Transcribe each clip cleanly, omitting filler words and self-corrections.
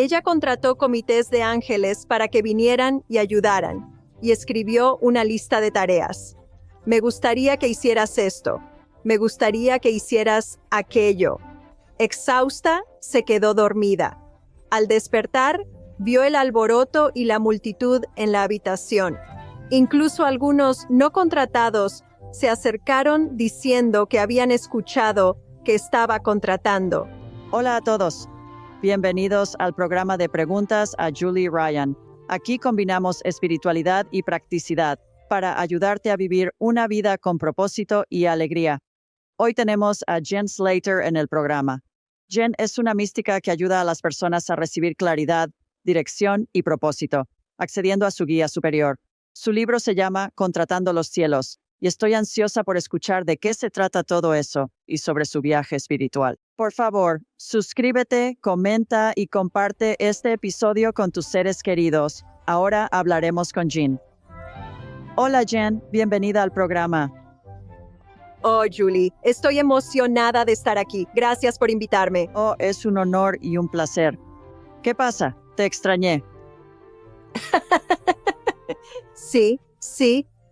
Ella contrató comités de ángeles para que vinieran y ayudaran, y escribió una lista de tareas. Me gustaría que hicieras esto. Me gustaría que hicieras aquello. Exhausta, se quedó dormida. Al despertar, vio el alboroto y la multitud en la habitación. Incluso algunos no contratados se acercaron diciendo que habían escuchado que estaba contratando. Hola a todos. Bienvenidos al programa de preguntas a Julie Ryan. Aquí combinamos espiritualidad y practicidad para ayudarte a vivir una vida con propósito y alegría. Hoy tenemos a Jen Slater en el programa. Jen es una mística que ayuda a las personas a recibir claridad, dirección y propósito, accediendo a su guía superior. Su libro se llama Contratando los Cielos, y estoy ansiosa por escuchar de qué se trata todo eso y sobre su viaje espiritual. Por favor, suscríbete, comenta y comparte este episodio con tus seres queridos. Ahora hablaremos con Jen. Hola Jen, bienvenida al programa. Oh, Julie, estoy emocionada de estar aquí. Gracias por invitarme. Oh, es un honor y un placer. ¿Qué pasa? Te extrañé. Sí.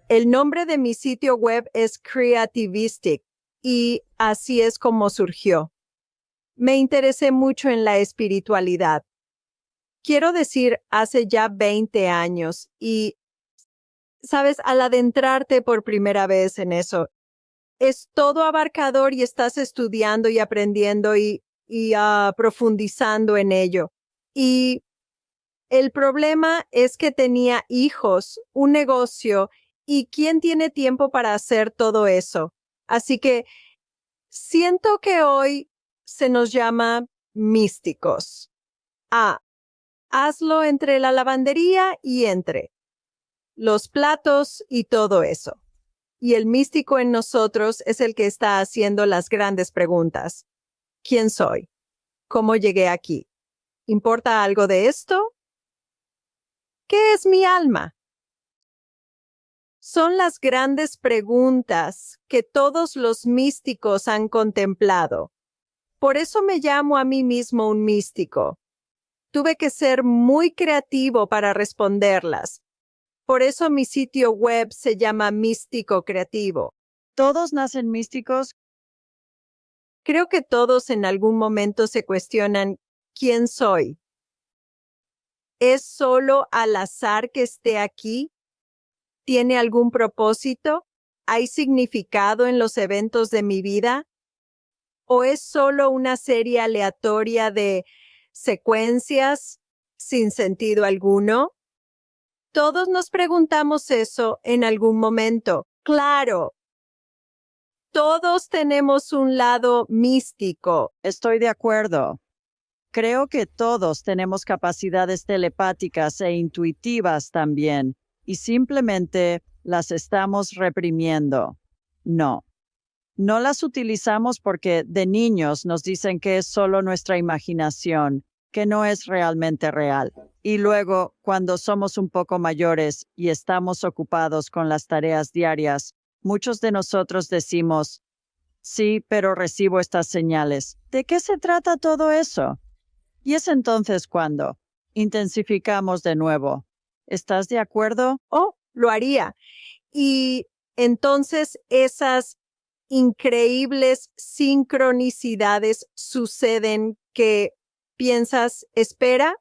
El nombre de mi sitio web es Creativistic y así es como surgió. Me interesé mucho en la espiritualidad. Quiero decir, hace ya 20 años y, sabes, al adentrarte por primera vez en eso, es todo abarcador y estás estudiando y aprendiendo y profundizando en ello. Y el problema es que tenía hijos, un negocio, y ¿quién tiene tiempo para hacer todo eso? Así que siento que hoy se nos llama místicos. Hazlo entre la lavandería y entre los platos y todo eso. Y el místico en nosotros es el que está haciendo las grandes preguntas. ¿Quién soy? ¿Cómo llegué aquí? ¿Importa algo de esto? ¿Qué es mi alma? Son las grandes preguntas que todos los místicos han contemplado. Por eso me llamo a mí mismo un místico. Tuve que ser muy creativo para responderlas. Por eso mi sitio web se llama Místico Creativo. ¿Todos nacen místicos? Creo que todos en algún momento se cuestionan ¿quién soy? ¿Es solo al azar que esté aquí? ¿Tiene algún propósito? ¿Hay significado en los eventos de mi vida? ¿O es solo una serie aleatoria de secuencias sin sentido alguno? Todos nos preguntamos eso en algún momento. Claro, todos tenemos un lado místico. Estoy de acuerdo. Creo que todos tenemos capacidades telepáticas e intuitivas también, y simplemente las estamos reprimiendo. No las utilizamos porque de niños nos dicen que es solo nuestra imaginación, que no es realmente real. Y luego, cuando somos un poco mayores y estamos ocupados con las tareas diarias, muchos de nosotros decimos, sí, pero recibo estas señales. ¿De qué se trata todo eso? Y es entonces cuando intensificamos de nuevo. ¿Estás de acuerdo? Oh, lo haría. Y entonces esas increíbles sincronicidades suceden que piensas, espera,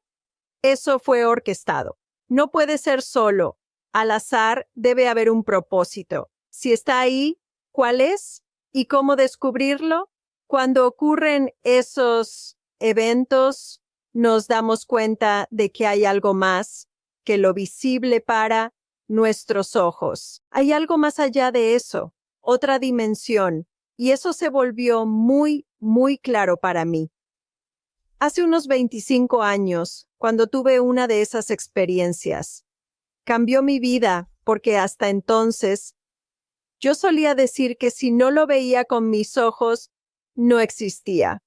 eso fue orquestado. No puede ser solo. Al azar debe haber un propósito. Si está ahí, ¿cuál es? ¿Y cómo descubrirlo? Cuando ocurren esos eventos, nos damos cuenta de que hay algo más que lo visible para nuestros ojos. Hay algo más allá de eso, otra dimensión, y eso se volvió muy, muy claro para mí. Hace unos 25 años, cuando tuve una de esas experiencias, cambió mi vida porque hasta entonces yo solía decir que si no lo veía con mis ojos, no existía.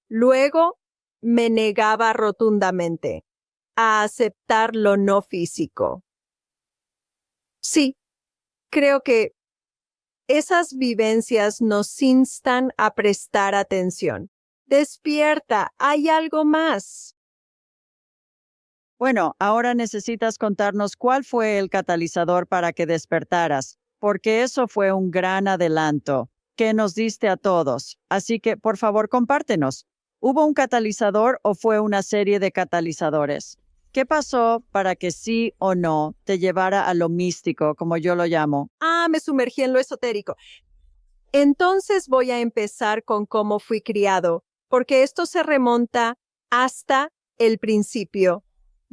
Luego me negaba rotundamente a aceptar lo no físico. Sí, creo que esas vivencias nos instan a prestar atención. Despierta, hay algo más. Bueno, ahora necesitas contarnos cuál fue el catalizador para que despertaras, porque eso fue un gran adelanto que nos diste a todos. Así que, por favor, compártenos. ¿Hubo un catalizador o fue una serie de catalizadores? ¿Qué pasó para que sí o no te llevara a lo místico, como yo lo llamo? Me sumergí en lo esotérico. Entonces voy a empezar con cómo fui criado, porque esto se remonta hasta el principio.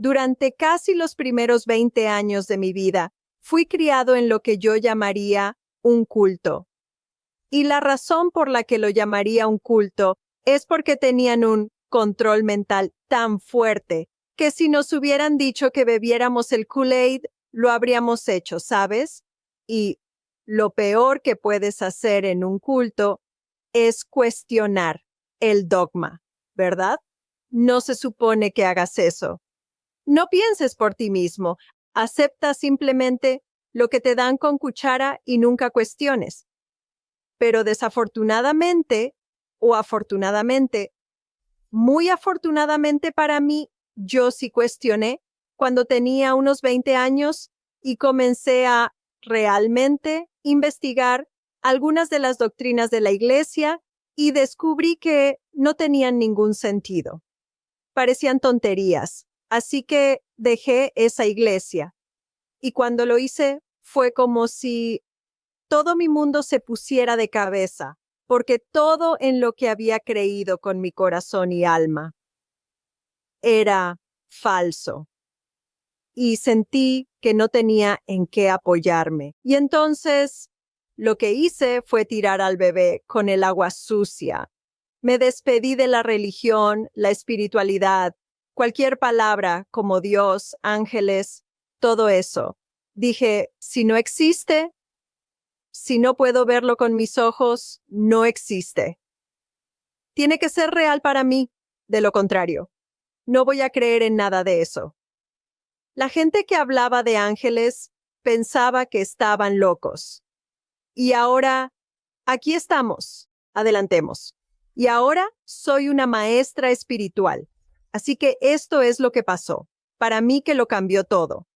Durante casi los primeros 20 años de mi vida, fui criado en lo que yo llamaría un culto. Y la razón por la que lo llamaría un culto es porque tenían un control mental tan fuerte que si nos hubieran dicho que bebiéramos el Kool-Aid, lo habríamos hecho, ¿sabes? Y lo peor que puedes hacer en un culto es cuestionar el dogma, ¿verdad? No se supone que hagas eso. No pienses por ti mismo, acepta simplemente lo que te dan con cuchara y nunca cuestiones. Pero desafortunadamente, o afortunadamente, muy afortunadamente para mí, yo sí cuestioné cuando tenía unos 20 años y comencé a realmente investigar algunas de las doctrinas de la Iglesia y descubrí que no tenían ningún sentido. Parecían tonterías, así que dejé esa iglesia. Y cuando lo hice, fue como si todo mi mundo se pusiera de cabeza, porque todo en lo que había creído con mi corazón y alma era falso. Y sentí que no tenía en qué apoyarme. Y entonces lo que hice fue tirar al bebé con el agua sucia. Me despedí de la religión, la espiritualidad, cualquier palabra como Dios, ángeles, todo eso. Dije, si no existe, si no puedo verlo con mis ojos, no existe. Tiene que ser real para mí. De lo contrario, no voy a creer en nada de eso. La gente que hablaba de ángeles pensaba que estaban locos. Y ahora, aquí estamos. Adelantemos. Y ahora soy una maestra espiritual. Así que esto es lo que pasó. Para mí que lo cambió todo.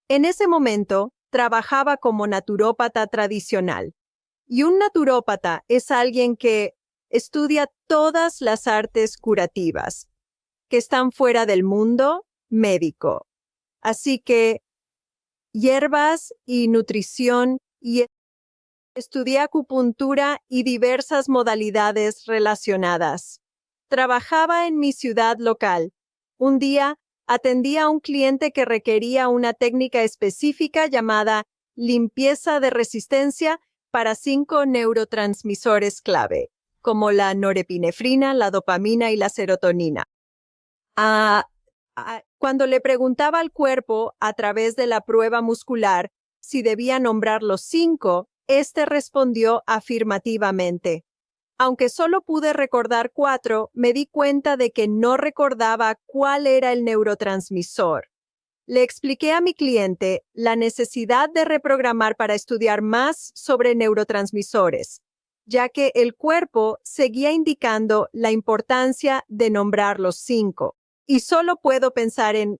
En ese momento, trabajaba como naturópata tradicional. Y un naturópata es alguien que estudia todas las artes curativas que están fuera del mundo médico. Así que hierbas y nutrición y estudié acupuntura y diversas modalidades relacionadas. Trabajaba en mi ciudad local. Un día atendí a un cliente que requería una técnica específica llamada limpieza de resistencia para 5 neurotransmisores clave, como la norepinefrina, la dopamina y la serotonina. Cuando le preguntaba al cuerpo a través de la prueba muscular si debía nombrar los 5, este respondió afirmativamente. Aunque solo pude recordar 4, me di cuenta de que no recordaba cuál era el neurotransmisor. Le expliqué a mi cliente la necesidad de reprogramar para estudiar más sobre neurotransmisores, ya que el cuerpo seguía indicando la importancia de nombrar los 5. Y solo puedo pensar en,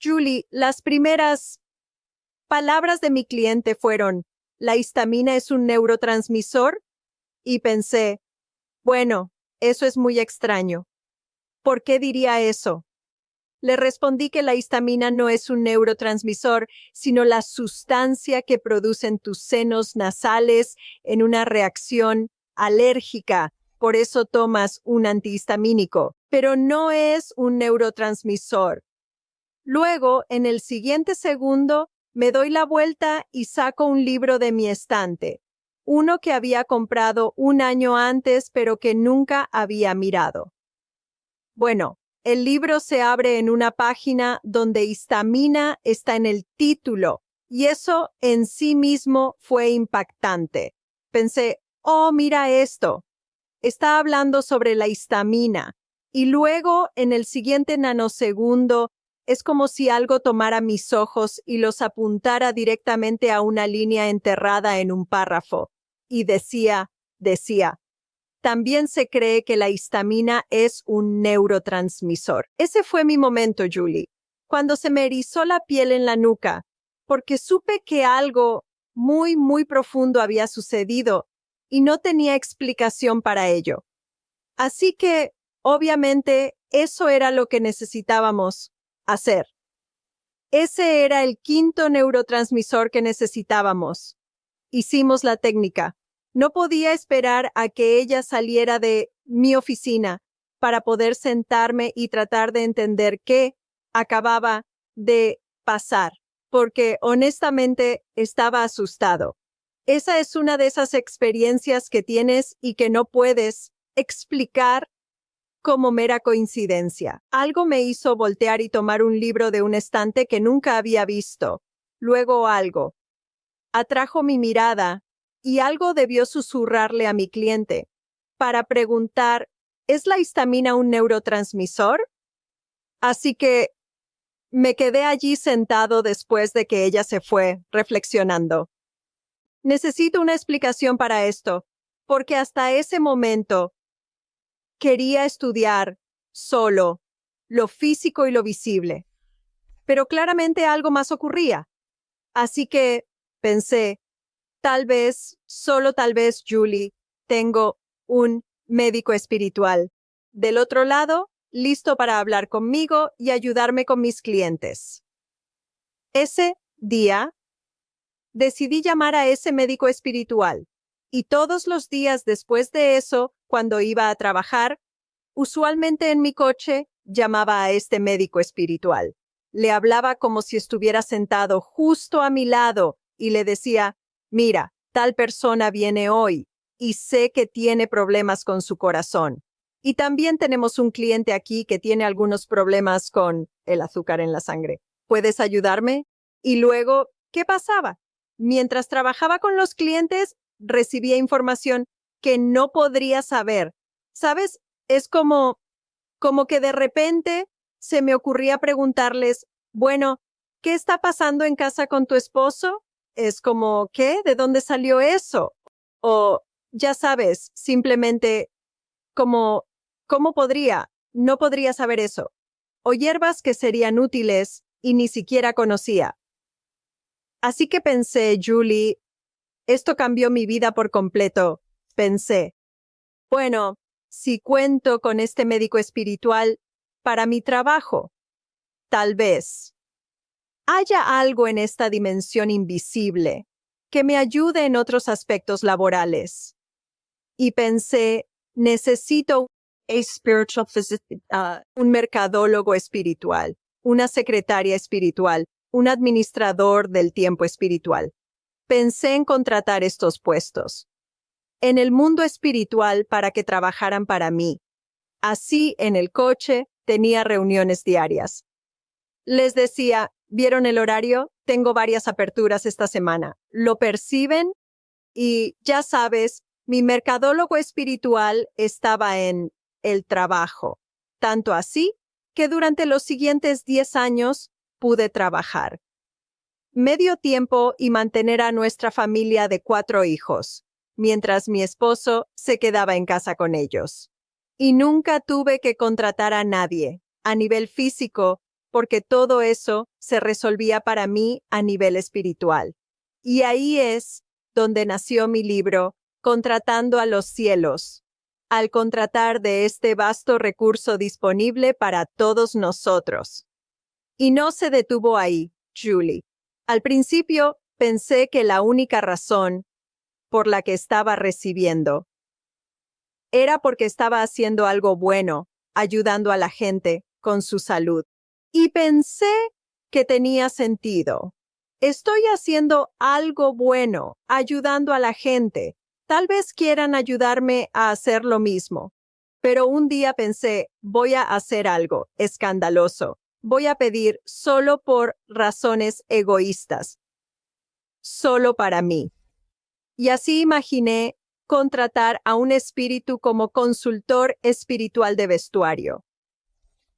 Julie, las primeras palabras de mi cliente fueron, ¿la histamina es un neurotransmisor? Y pensé, bueno, eso es muy extraño. ¿Por qué diría eso? Le respondí que la histamina no es un neurotransmisor, sino la sustancia que producen tus senos nasales en una reacción alérgica. Por eso tomas un antihistamínico, pero no es un neurotransmisor. Luego, en el siguiente segundo, me doy la vuelta y saco un libro de mi estante, uno que había comprado un año antes, pero que nunca había mirado. Bueno, el libro se abre en una página donde histamina está en el título, y eso en sí mismo fue impactante. Pensé, oh, mira esto. Está hablando sobre la histamina, y luego, en el siguiente nanosegundo, es como si algo tomara mis ojos y los apuntara directamente a una línea enterrada en un párrafo, y decía, También se cree que la histamina es un neurotransmisor. Ese fue mi momento, Julie, cuando se me erizó la piel en la nuca, porque supe que algo muy, muy profundo había sucedido y no tenía explicación para ello. Así que, obviamente, eso era lo que necesitábamos hacer. Ese era el quinto neurotransmisor que necesitábamos. Hicimos la técnica. No podía esperar a que ella saliera de mi oficina para poder sentarme y tratar de entender qué acababa de pasar, porque honestamente estaba asustado. Esa es una de esas experiencias que tienes y que no puedes explicar como mera coincidencia. Algo me hizo voltear y tomar un libro de un estante que nunca había visto. Luego algo atrajo mi mirada y algo debió susurrarle a mi cliente para preguntar, ¿es la histamina un neurotransmisor? Así que me quedé allí sentado después de que ella se fue, reflexionando. Necesito una explicación para esto, porque hasta ese momento quería estudiar solo lo físico y lo visible. Pero claramente algo más ocurría. Así que pensé, tal vez, solo tal vez, Julie, tengo un médico espiritual del otro lado, listo para hablar conmigo y ayudarme con mis clientes. Ese día, decidí llamar a ese médico espiritual y todos los días después de eso, cuando iba a trabajar, usualmente en mi coche, llamaba a este médico espiritual. Le hablaba como si estuviera sentado justo a mi lado y le decía, mira, tal persona viene hoy y sé que tiene problemas con su corazón. Y también tenemos un cliente aquí que tiene algunos problemas con el azúcar en la sangre. ¿Puedes ayudarme? Y luego, ¿qué pasaba? Mientras trabajaba con los clientes, recibía información que no podría saber. ¿Sabes? Es como que de repente se me ocurría preguntarles, bueno, ¿qué está pasando en casa con tu esposo? Es como, ¿qué? ¿De dónde salió eso? O, ya sabes, simplemente como, ¿cómo podría? No podría saber eso. O hierbas que serían útiles y ni siquiera conocía. Así que pensé, Julie, esto cambió mi vida por completo. Pensé, bueno, si cuento con este médico espiritual para mi trabajo, tal vez haya algo en esta dimensión invisible que me ayude en otros aspectos laborales. Y pensé, necesito un mercadólogo espiritual, una secretaria espiritual, un administrador del tiempo espiritual. Pensé en contratar estos puestos en el mundo espiritual para que trabajaran para mí. Así, en el coche, tenía reuniones diarias. Les decía, ¿vieron el horario? Tengo varias aperturas esta semana. ¿Lo perciben? Y ya sabes, mi mercadólogo espiritual estaba en el trabajo. Tanto así que durante los siguientes 10 años pude trabajar medio tiempo y mantener a nuestra familia de 4 hijos, mientras mi esposo se quedaba en casa con ellos. Y nunca tuve que contratar a nadie, a nivel físico, porque todo eso se resolvía para mí a nivel espiritual. Y ahí es donde nació mi libro, Contratando a los cielos, al contratar de este vasto recurso disponible para todos nosotros. Y no se detuvo ahí, Julie. Al principio pensé que la única razón por la que estaba recibiendo era porque estaba haciendo algo bueno, ayudando a la gente con su salud. Y pensé que tenía sentido. Estoy haciendo algo bueno, ayudando a la gente. Tal vez quieran ayudarme a hacer lo mismo. Pero un día pensé, voy a hacer algo escandaloso. Voy a pedir solo por razones egoístas. Solo para mí. Y así imaginé contratar a un espíritu como consultor espiritual de vestuario.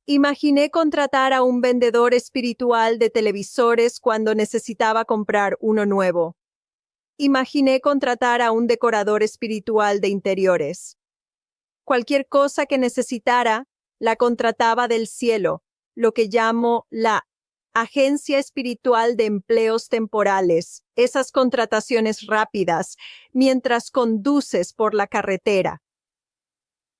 Imaginé contratar a un vendedor espiritual de televisores cuando necesitaba comprar uno nuevo. Imaginé contratar a un decorador espiritual de interiores. Cualquier cosa que necesitara, la contrataba del cielo, lo que llamo la Agencia Espiritual de Empleos Temporales, esas contrataciones rápidas, mientras conduces por la carretera.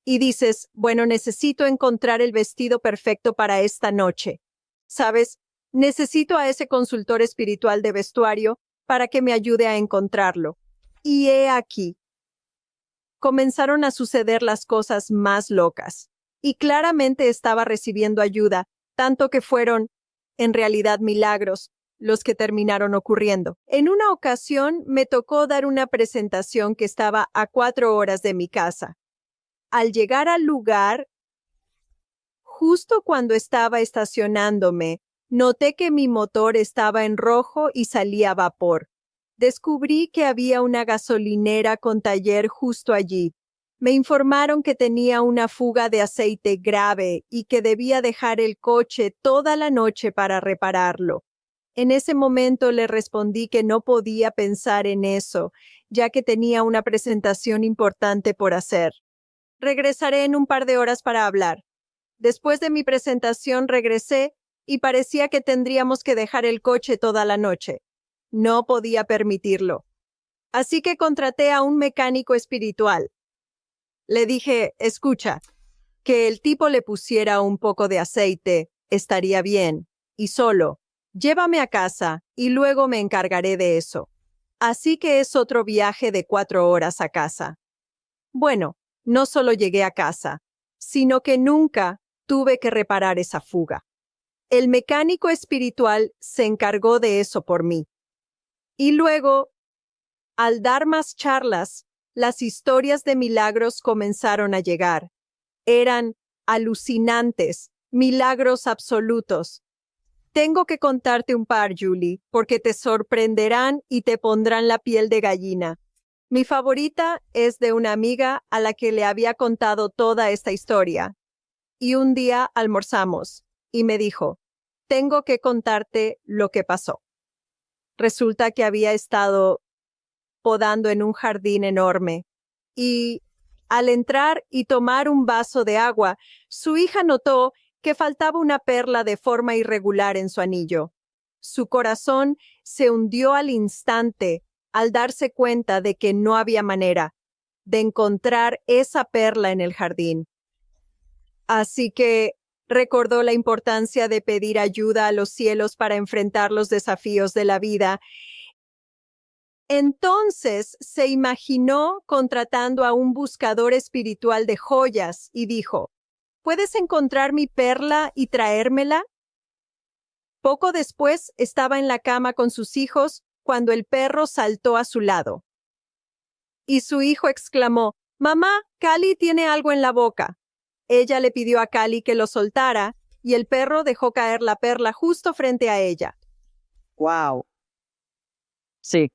Y dices, bueno, necesito encontrar el vestido perfecto para esta noche. ¿Sabes? Necesito a ese consultor espiritual de vestuario para que me ayude a encontrarlo. Y he aquí. Comenzaron a suceder las cosas más locas. Y claramente estaba recibiendo ayuda, tanto que fueron, en realidad, milagros los que terminaron ocurriendo. En una ocasión me tocó dar una presentación que estaba a 4 horas de mi casa. Al llegar al lugar, justo cuando estaba estacionándome, noté que mi motor estaba en rojo y salía vapor. Descubrí que había una gasolinera con taller justo allí. Me informaron que tenía una fuga de aceite grave y que debía dejar el coche toda la noche para repararlo. En ese momento le respondí que no podía pensar en eso, ya que tenía una presentación importante por hacer. Regresaré en un par de horas para hablar. Después de mi presentación regresé y parecía que tendríamos que dejar el coche toda la noche. No podía permitirlo. Así que contraté a un mecánico espiritual. Le dije, escucha, que el tipo le pusiera un poco de aceite, estaría bien, y solo, llévame a casa y luego me encargaré de eso. Así que es otro viaje de 4 horas a casa. Bueno, no solo llegué a casa, sino que nunca tuve que reparar esa fuga. El mecánico espiritual se encargó de eso por mí. Y luego, al dar más charlas, las historias de milagros comenzaron a llegar. Eran alucinantes, milagros absolutos. Tengo que contarte un par, Julie, porque te sorprenderán y te pondrán la piel de gallina. Mi favorita es de una amiga a la que le había contado toda esta historia. Y un día almorzamos y me dijo, tengo que contarte lo que pasó. Resulta que había estado podando en un jardín enorme y al entrar y tomar un vaso de agua, su hija notó que faltaba una perla de forma irregular en su anillo. Su corazón se hundió al instante al darse cuenta de que no había manera de encontrar esa perla en el jardín. Así que recordó la importancia de pedir ayuda a los cielos para enfrentar los desafíos de la vida. Entonces se imaginó contratando a un buscador espiritual de joyas y dijo, ¿puedes encontrar mi perla y traérmela? Poco después estaba en la cama con sus hijos cuando el perro saltó a su lado. Y su hijo exclamó, «Mamá, Callie tiene algo en la boca». Ella le pidió a Callie que lo soltara y el perro dejó caer la perla justo frente a ella. ¡Wow! Sí,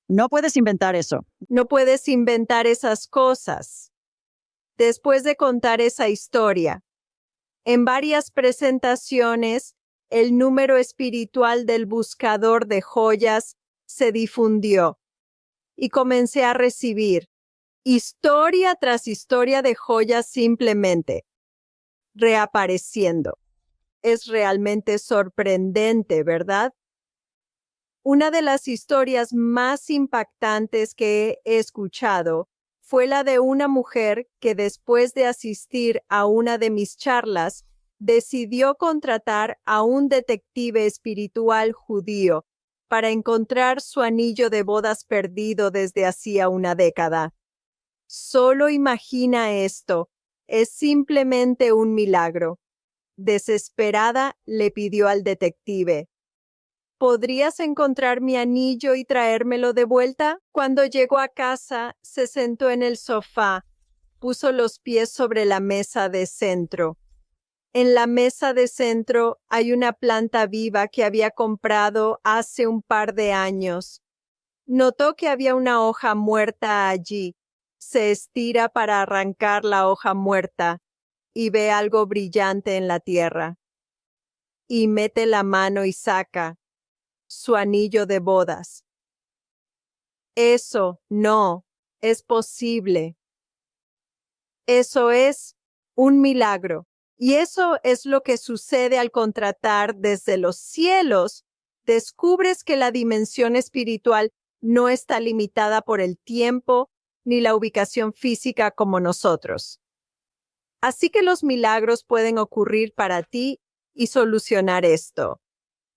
no puedes inventar eso. No puedes inventar esas cosas. Después de contar esa historia, en varias presentaciones, el número espiritual del buscador de joyas se difundió y comencé a recibir historia tras historia de joyas simplemente reapareciendo. Es realmente sorprendente, ¿verdad? Una de las historias más impactantes que he escuchado fue la de una mujer que después de asistir a una de mis charlas, decidió contratar a un detective espiritual judío para encontrar su anillo de bodas perdido desde hacía una década. Solo imagina esto, es simplemente un milagro. Desesperada, le pidió al detective, ¿podrías encontrar mi anillo y traérmelo de vuelta? Cuando llegó a casa, se sentó en el sofá, puso los pies sobre la mesa de centro. En la mesa de centro hay una planta viva que había comprado hace un par de años. Notó que había una hoja muerta allí. Se estira para arrancar la hoja muerta y ve algo brillante en la tierra. Y mete la mano y saca su anillo de bodas. Eso no es posible. Eso es un milagro. Y eso es lo que sucede al contratar desde los cielos. Descubres que la dimensión espiritual no está limitada por el tiempo ni la ubicación física como nosotros. Así que los milagros pueden ocurrir para ti y solucionar esto.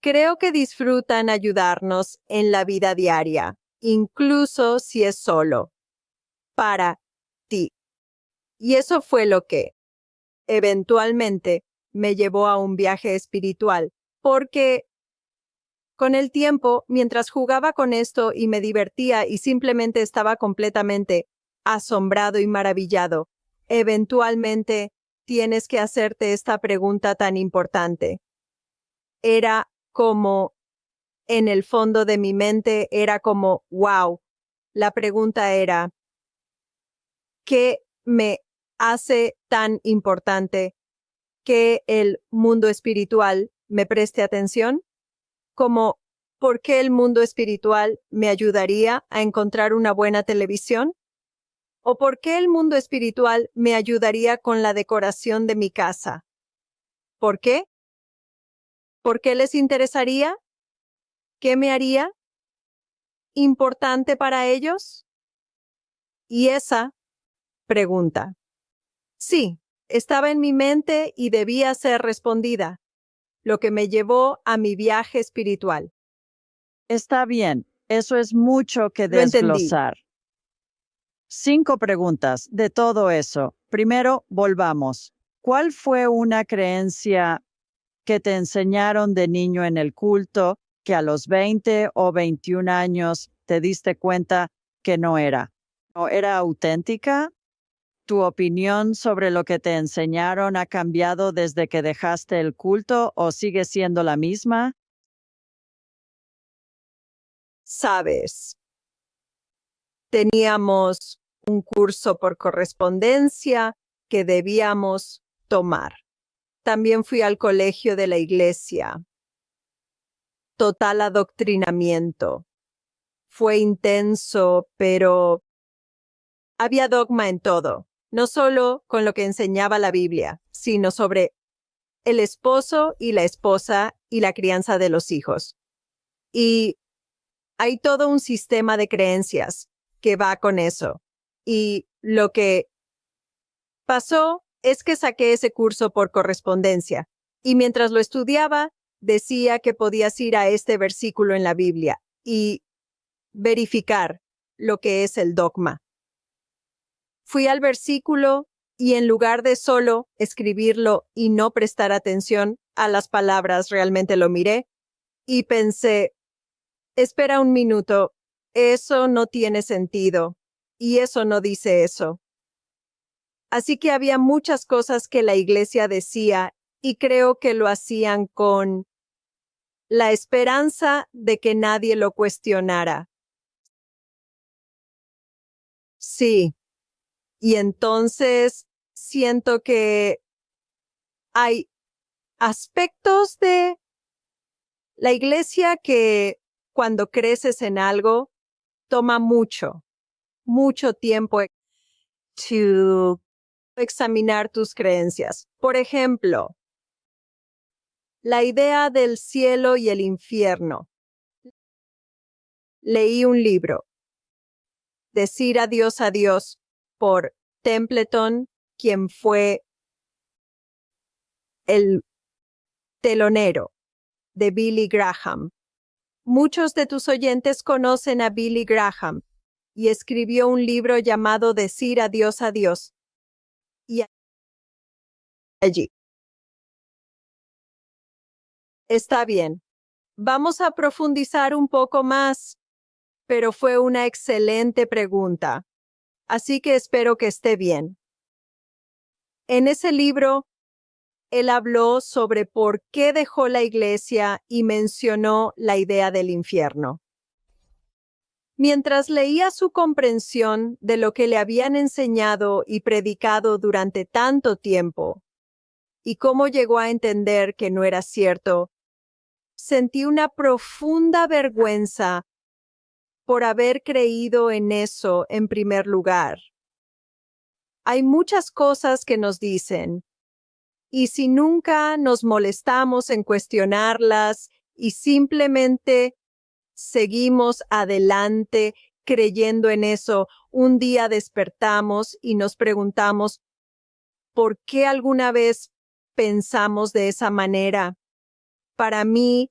Creo que disfrutan ayudarnos en la vida diaria, incluso si es solo para ti. Y eso fue lo que, eventualmente, me llevó a un viaje espiritual, porque con el tiempo, mientras jugaba con esto y me divertía y simplemente estaba completamente asombrado y maravillado, eventualmente tienes que hacerte esta pregunta tan importante. Era como, en el fondo de mi mente, era como, wow. La pregunta era, ¿qué me hace tan importante que el mundo espiritual me preste atención? Como, ¿por qué el mundo espiritual me ayudaría a encontrar una buena televisión? ¿O por qué el mundo espiritual me ayudaría con la decoración de mi casa? ¿Por qué? ¿Por qué les interesaría? ¿Qué me haría importante para ellos? Y esa pregunta, sí, estaba en mi mente y debía ser respondida, lo que me llevó a mi viaje espiritual. Está bien, eso es mucho que Lo entendí. desglosar. 5 preguntas de todo eso. Primero, volvamos. ¿Cuál fue una creencia que te enseñaron de niño en el culto que a los 20 o 21 años te diste cuenta que no era? ¿No era auténtica? ¿Tu opinión sobre lo que te enseñaron ha cambiado desde que dejaste el culto o sigue siendo la misma? Sabes, teníamos un curso por correspondencia que debíamos tomar. También fui al colegio de la iglesia. Total adoctrinamiento. Fue intenso, pero había dogma en todo, no solo con lo que enseñaba la Biblia, sino sobre el esposo y la esposa y la crianza de los hijos. Y hay todo un sistema de creencias que va con eso. Y lo que pasó es que saqué ese curso por correspondencia y mientras lo estudiaba decía que podías ir a este versículo en la Biblia y verificar lo que es el dogma. Fui al versículo y en lugar de solo escribirlo y no prestar atención a las palabras, realmente lo miré y pensé, espera un minuto, eso no tiene sentido y eso no dice eso. Así que había muchas cosas que la iglesia decía y creo que lo hacían con la esperanza de que nadie lo cuestionara. Sí, y entonces siento que hay aspectos de la iglesia que cuando creces en algo toma mucho tiempo to examinar tus creencias. Por ejemplo, la idea del cielo y el infierno. Leí un libro, Decir adiós a Dios, por Templeton, quien fue el telonero de Billy Graham. Muchos de tus oyentes conocen a Billy Graham y escribió un libro llamado Decir adiós a Dios. Y allí. Está bien. Vamos a profundizar un poco más, pero fue una excelente pregunta, así que espero que esté bien. En ese libro, él habló sobre por qué dejó la iglesia y mencionó la idea del infierno. Mientras leía su comprensión de lo que le habían enseñado y predicado durante tanto tiempo, y cómo llegó a entender que no era cierto, sentí una profunda vergüenza por haber creído en eso en primer lugar. Hay muchas cosas que nos dicen, y si nunca nos molestamos en cuestionarlas y simplemente seguimos adelante creyendo en eso, un día despertamos y nos preguntamos, ¿por qué alguna vez pensamos de esa manera? Para mí,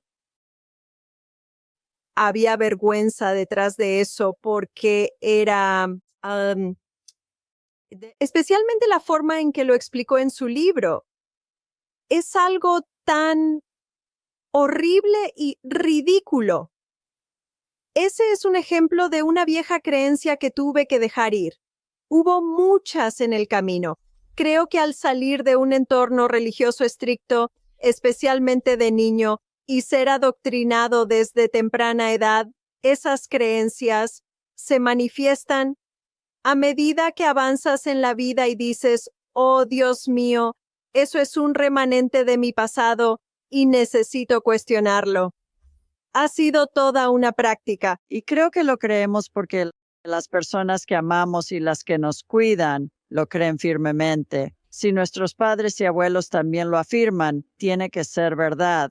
había vergüenza detrás de eso porque era, especialmente la forma en que lo explicó en su libro. Es algo tan horrible y ridículo. Ese es un ejemplo de una vieja creencia que tuve que dejar ir. Hubo muchas en el camino. Creo que al salir de un entorno religioso estricto, especialmente de niño, y ser adoctrinado desde temprana edad, esas creencias se manifiestan a medida que avanzas en la vida y dices, oh Dios mío, eso es un remanente de mi pasado y necesito cuestionarlo. Ha sido toda una práctica. Y creo que lo creemos porque las personas que amamos y las que nos cuidan lo creen firmemente. Si nuestros padres y abuelos también lo afirman, tiene que ser verdad.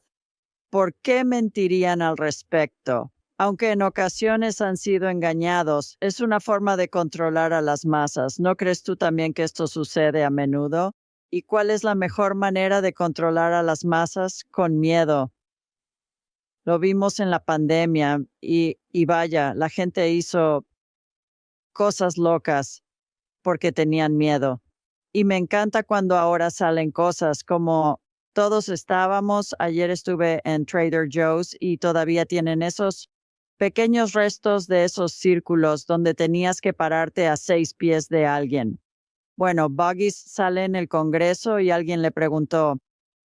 ¿Por qué mentirían al respecto? Aunque en ocasiones han sido engañados, es una forma de controlar a las masas. ¿No crees tú también que esto sucede a menudo? ¿Y cuál es la mejor manera de controlar a las masas? Con miedo. Lo vimos en la pandemia y vaya, la gente hizo cosas locas porque tenían miedo. Y me encanta cuando ahora salen cosas como todos estábamos, ayer estuve en Trader Joe's y todavía tienen esos pequeños restos de esos círculos donde tenías que pararte a 6 pies de alguien. Bueno, Buggies sale en el Congreso y alguien le preguntó,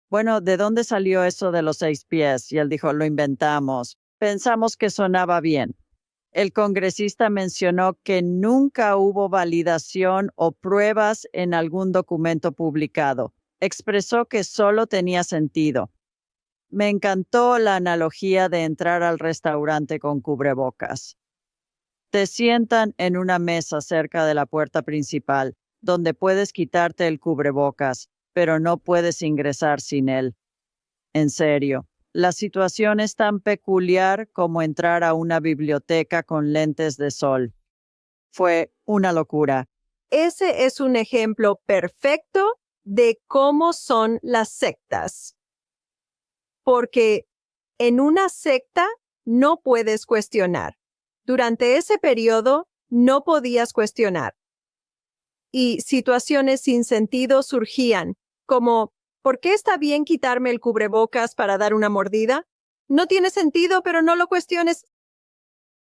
bueno, ¿de dónde salió eso de los 6 pies? Y él dijo, lo inventamos. Pensamos que sonaba bien. El congresista mencionó que nunca hubo validación o pruebas en algún documento publicado. Expresó que solo tenía sentido. Me encantó la analogía de entrar al restaurante con cubrebocas. Te sientan en una mesa cerca de la puerta principal, donde puedes quitarte el cubrebocas, pero no puedes ingresar sin él. En serio, la situación es tan peculiar como entrar a una biblioteca con lentes de sol. Fue una locura. Ese es un ejemplo perfecto de cómo son las sectas. Porque en una secta no puedes cuestionar. Durante ese periodo no podías cuestionar. Y situaciones sin sentido surgían, como, ¿por qué está bien quitarme el cubrebocas para dar una mordida? No tiene sentido, pero no lo cuestiones.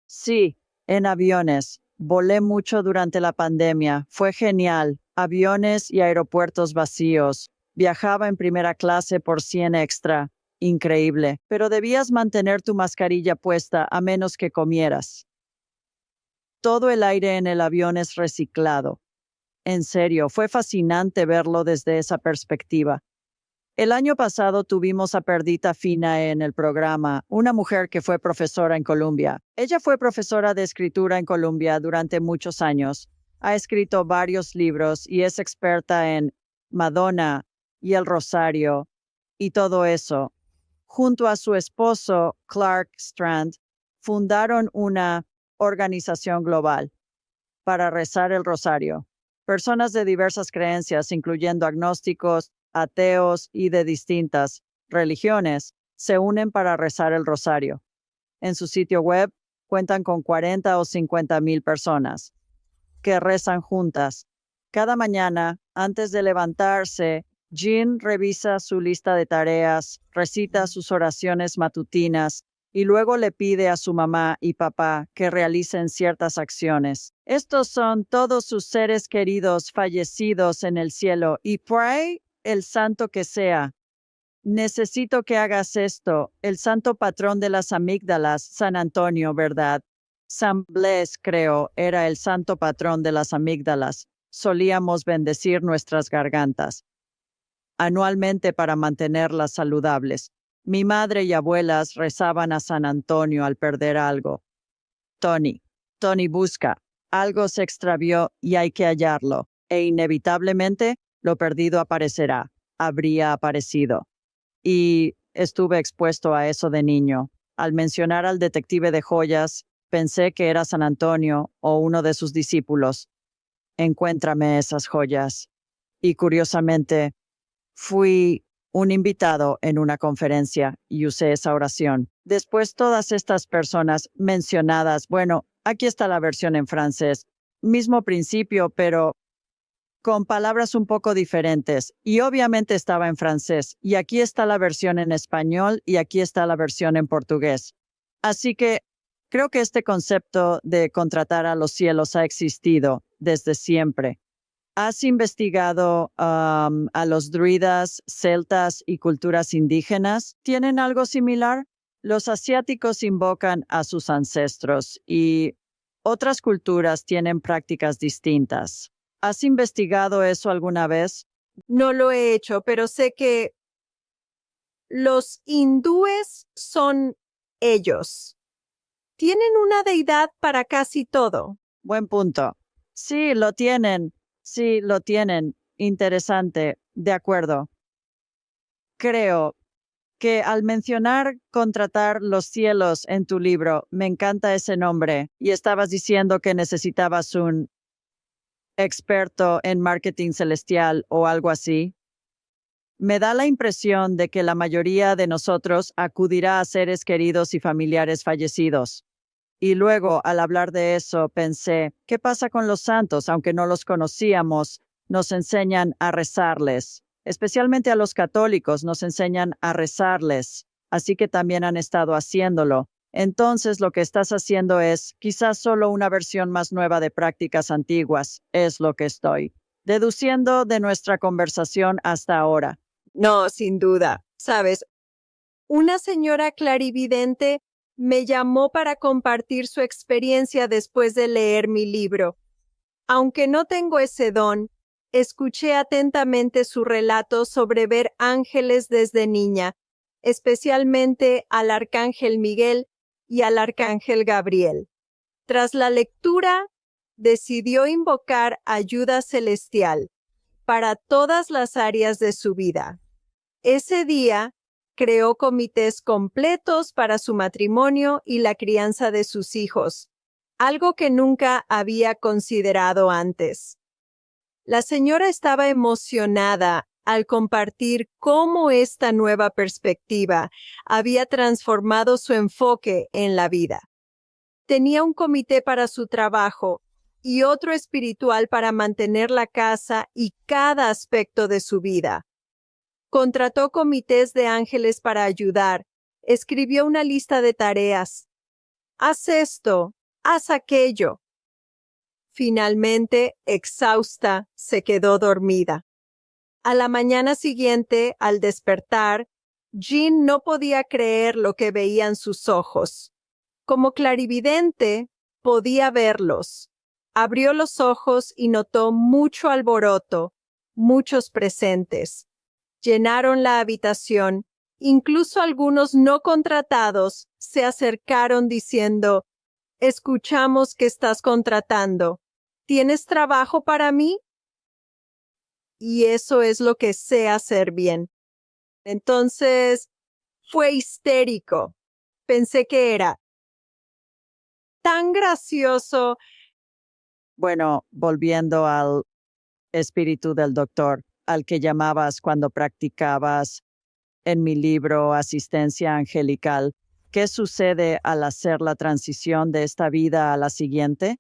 Sí, en aviones. Volé mucho durante la pandemia. Fue genial. Aviones y aeropuertos vacíos. Viajaba en primera clase por 100 extra. Increíble. Pero debías mantener tu mascarilla puesta a menos que comieras. Todo el aire en el avión es reciclado. En serio, fue fascinante verlo desde esa perspectiva. El año pasado tuvimos a Perdita Fina en el programa, una mujer que fue profesora en Columbia. Ella fue profesora de escritura en Columbia durante muchos años. Ha escrito varios libros y es experta en Madonna y el Rosario y todo eso. Junto a su esposo, Clark Strand, fundaron una organización global para rezar el Rosario. Personas de diversas creencias, incluyendo agnósticos, ateos y de distintas religiones, se unen para rezar el rosario. En su sitio web cuentan con 40 o 50,000 personas que rezan juntas. Cada mañana, antes de levantarse, Jean revisa su lista de tareas, recita sus oraciones matutinas y luego le pide a su mamá y papá que realicen ciertas acciones. Estos son todos sus seres queridos fallecidos en el cielo y pray el santo que sea. Necesito que hagas esto, el santo patrón de las amígdalas, San Antonio, ¿verdad? San Blaise, creo, era el santo patrón de las amígdalas. Solíamos bendecir nuestras gargantas anualmente para mantenerlas saludables. Mi madre y abuelas rezaban a San Antonio al perder algo. Tony busca. Algo se extravió y hay que hallarlo. e inevitablemente lo perdido aparecerá, habría aparecido. Y estuve expuesto a eso de niño. Al mencionar al detective de joyas, pensé que era San Antonio o uno de sus discípulos. Encuéntrame esas joyas. Y curiosamente, fui un invitado en una conferencia y usé esa oración. Después todas estas personas mencionadas, bueno, aquí está la versión en francés, mismo principio, pero con palabras un poco diferentes. Y obviamente estaba en francés. Y aquí está la versión en español y aquí está la versión en portugués. Así que creo que este concepto de contratar a los cielos ha existido desde siempre. ¿Has investigado a los druidas, celtas y culturas indígenas? ¿Tienen algo similar? Los asiáticos invocan a sus ancestros y otras culturas tienen prácticas distintas. ¿Has investigado eso alguna vez? No lo he hecho, pero sé que los hindúes son ellos. Tienen una deidad para casi todo. Buen punto. Sí, lo tienen. Sí, lo tienen. Interesante. De acuerdo. Creo que al mencionar contratar los cielos en tu libro, me encanta ese nombre, y estabas diciendo que necesitabas un experto en marketing celestial o algo así. Me da la impresión de que la mayoría de nosotros acudirá a seres queridos y familiares fallecidos. Y luego, al hablar de eso, pensé, ¿qué pasa con los santos? Aunque no los conocíamos, nos enseñan a rezarles. Especialmente a los católicos nos enseñan a rezarles. Así que también han estado haciéndolo. Entonces, lo que estás haciendo es quizás solo una versión más nueva de prácticas antiguas. Es lo que estoy deduciendo de nuestra conversación hasta ahora. No, sin duda. Sabes, una señora clarividente me llamó para compartir su experiencia después de leer mi libro. Aunque no tengo ese don, escuché atentamente su relato sobre ver ángeles desde niña, especialmente al arcángel Miguel y al arcángel Gabriel. Tras la lectura, decidió invocar ayuda celestial para todas las áreas de su vida. Ese día, creó comités completos para su matrimonio y la crianza de sus hijos, algo que nunca había considerado antes. La señora estaba emocionada al compartir cómo esta nueva perspectiva había transformado su enfoque en la vida. Tenía un comité para su trabajo y otro espiritual para mantener la casa y cada aspecto de su vida. Contrató comités de ángeles para ayudar. Escribió una lista de tareas. Haz esto, haz aquello. Finalmente, exhausta, se quedó dormida. A la mañana siguiente, al despertar, Jean no podía creer lo que veían sus ojos. Como clarividente, podía verlos. Abrió los ojos y notó mucho alboroto, muchos presentes. Llenaron la habitación. Incluso algunos no contratados se acercaron diciendo, «Escuchamos que estás contratando. ¿Tienes trabajo para mí?» Y eso es lo que sé hacer bien. Entonces, fue histérico. Pensé que era tan gracioso. Bueno, volviendo al espíritu del doctor, al que llamabas cuando practicabas en mi libro Asistencia Angelical, ¿qué sucede al hacer la transición de esta vida a la siguiente?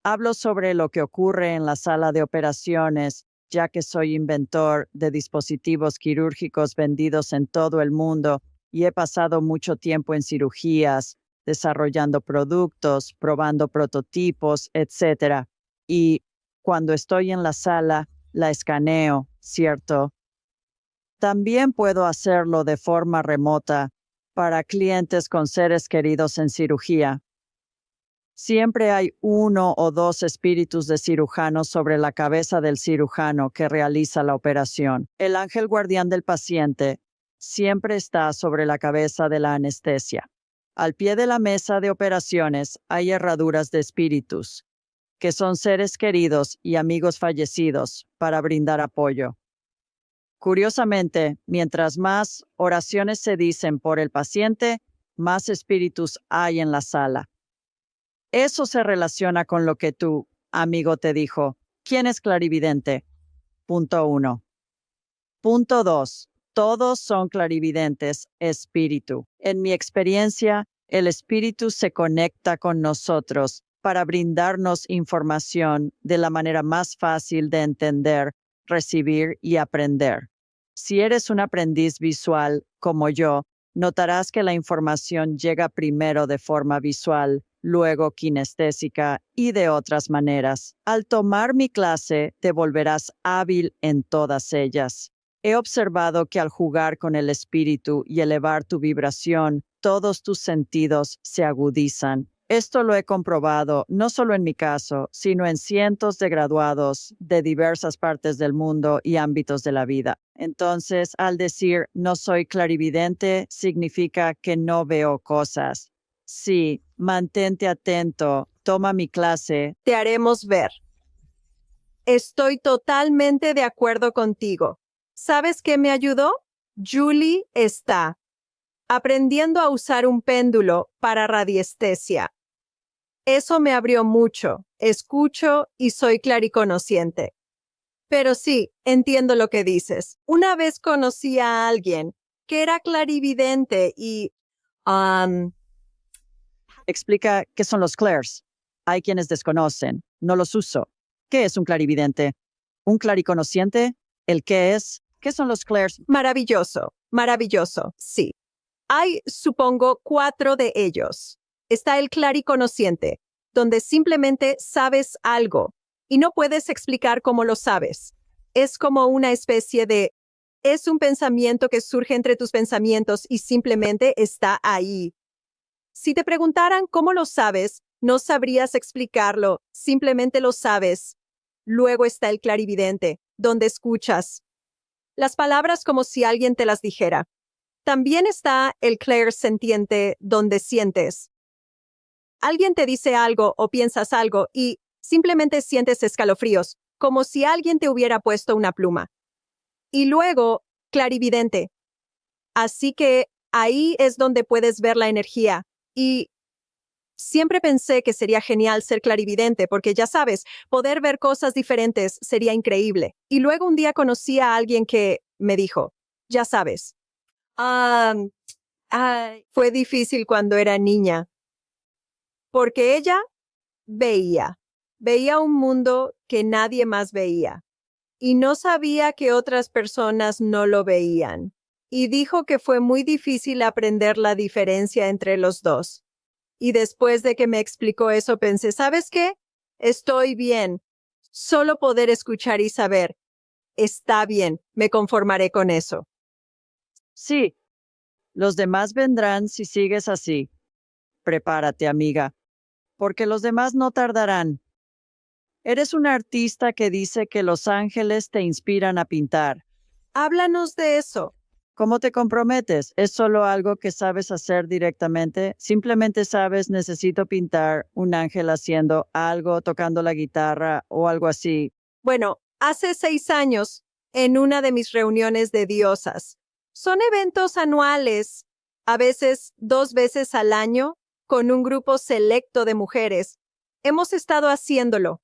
Hablo sobre lo que ocurre en la sala de operaciones, ya que soy inventor de dispositivos quirúrgicos vendidos en todo el mundo y he pasado mucho tiempo en cirugías, desarrollando productos, probando prototipos, etc. Y cuando estoy en la sala, la escaneo, ¿cierto? También puedo hacerlo de forma remota para clientes con seres queridos en cirugía. Siempre hay uno o dos espíritus de cirujano sobre la cabeza del cirujano que realiza la operación. El ángel guardián del paciente siempre está sobre la cabeza de la anestesia. Al pie de la mesa de operaciones hay herraduras de espíritus. que son seres queridos y amigos fallecidos, para brindar apoyo. Curiosamente, mientras más oraciones se dicen por el paciente, más espíritus hay en la sala. Eso se relaciona con lo que tu amigo te dijo. ¿Quién es clarividente? Punto 1. Punto 2. Todos son clarividentes, espíritu. En mi experiencia, el espíritu se conecta con nosotros para brindarnos información de la manera más fácil de entender, recibir y aprender. Si eres un aprendiz visual como yo, notarás que la información llega primero de forma visual, luego kinestésica y de otras maneras. Al tomar mi clase, te volverás hábil en todas ellas. He observado que al jugar con el espíritu y elevar tu vibración, todos tus sentidos se agudizan. Esto lo he comprobado no solo en mi caso, sino en cientos de graduados de diversas partes del mundo y ámbitos de la vida. Entonces, al decir no soy clarividente, significa que no veo cosas. Sí, mantente atento, toma mi clase. Te haremos ver. Estoy totalmente de acuerdo contigo. ¿Sabes qué me ayudó? Julie está aprendiendo a usar un péndulo para radiestesia. Eso me abrió mucho. Escucho y soy clariconsciente. Pero sí, entiendo lo que dices. Una vez conocí a alguien que era clarividente y... Explica qué son los clairs. Hay quienes desconocen. No los uso. ¿Qué es un clarividente? ¿Un clariconsciente? ¿El qué es? ¿Qué son los clairs? Maravilloso, maravilloso, sí. Hay, supongo, 4 de ellos. Está el clariconsciente, donde simplemente sabes algo y no puedes explicar cómo lo sabes. Es como una especie de... Es un pensamiento que surge entre tus pensamientos y simplemente está ahí. Si te preguntaran cómo lo sabes, no sabrías explicarlo, simplemente lo sabes. Luego está el clarividente, donde escuchas las palabras como si alguien te las dijera. También está el clairsentiente, donde sientes. Alguien te dice algo o piensas algo y simplemente sientes escalofríos, como si alguien te hubiera puesto una pluma. Y luego, clarividente. Así que ahí es donde puedes ver la energía. Y siempre pensé que sería genial ser clarividente porque ya sabes, poder ver cosas diferentes sería increíble. Y luego un día conocí a alguien que me dijo, ya sabes, fue difícil cuando era niña, porque ella veía un mundo que nadie más veía y no sabía que otras personas no lo veían. Y dijo que fue muy difícil aprender la diferencia entre los dos. Y después de que me explicó eso, pensé, ¿sabes qué? Estoy bien. Solo poder escuchar y saber. Está bien, me conformaré con eso. Sí, los demás vendrán si sigues así. Prepárate, amiga, porque los demás no tardarán. Eres una artista que dice que los ángeles te inspiran a pintar. Háblanos de eso. ¿Cómo te comprometes? ¿Es solo algo que sabes hacer directamente? Simplemente sabes, necesito pintar un ángel haciendo algo, tocando la guitarra o algo así. Bueno, hace 6 años, en una de mis reuniones de diosas. Son eventos anuales, a veces 2 veces al año, con un grupo selecto de mujeres. Hemos estado haciéndolo,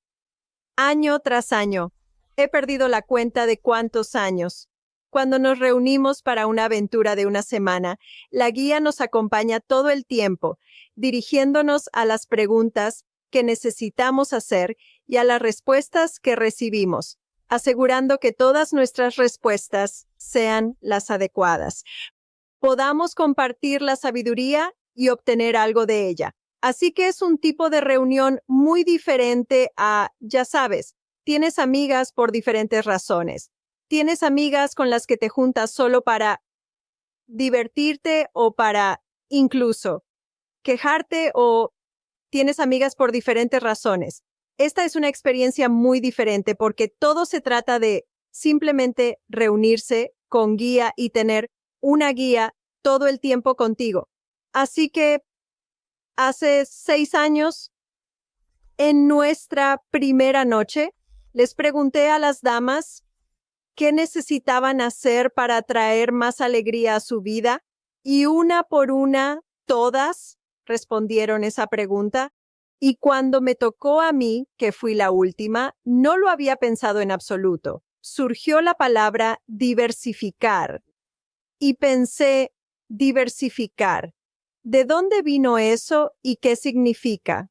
año tras año. He perdido la cuenta de cuántos años. Cuando nos reunimos para una aventura de una semana, la guía nos acompaña todo el tiempo, dirigiéndonos a las preguntas que necesitamos hacer y a las respuestas que recibimos, asegurando que todas nuestras respuestas sean las adecuadas. Podamos compartir la sabiduría y obtener algo de ella. Así que es un tipo de reunión muy diferente a, ya sabes, tienes amigas por diferentes razones. Tienes amigas con las que te juntas solo para divertirte o para incluso quejarte o tienes amigas por diferentes razones. Esta es una experiencia muy diferente porque todo se trata de simplemente reunirse con guía y tener una guía todo el tiempo contigo. Así que hace 6 años En nuestra primera noche, les pregunté a las damas qué necesitaban hacer para traer más alegría a su vida y una por una, todas respondieron esa pregunta. Y cuando me tocó a mí, que fui la última, no lo había pensado en absoluto. Surgió la palabra diversificar y pensé, diversificar. ¿De dónde vino eso y qué significa?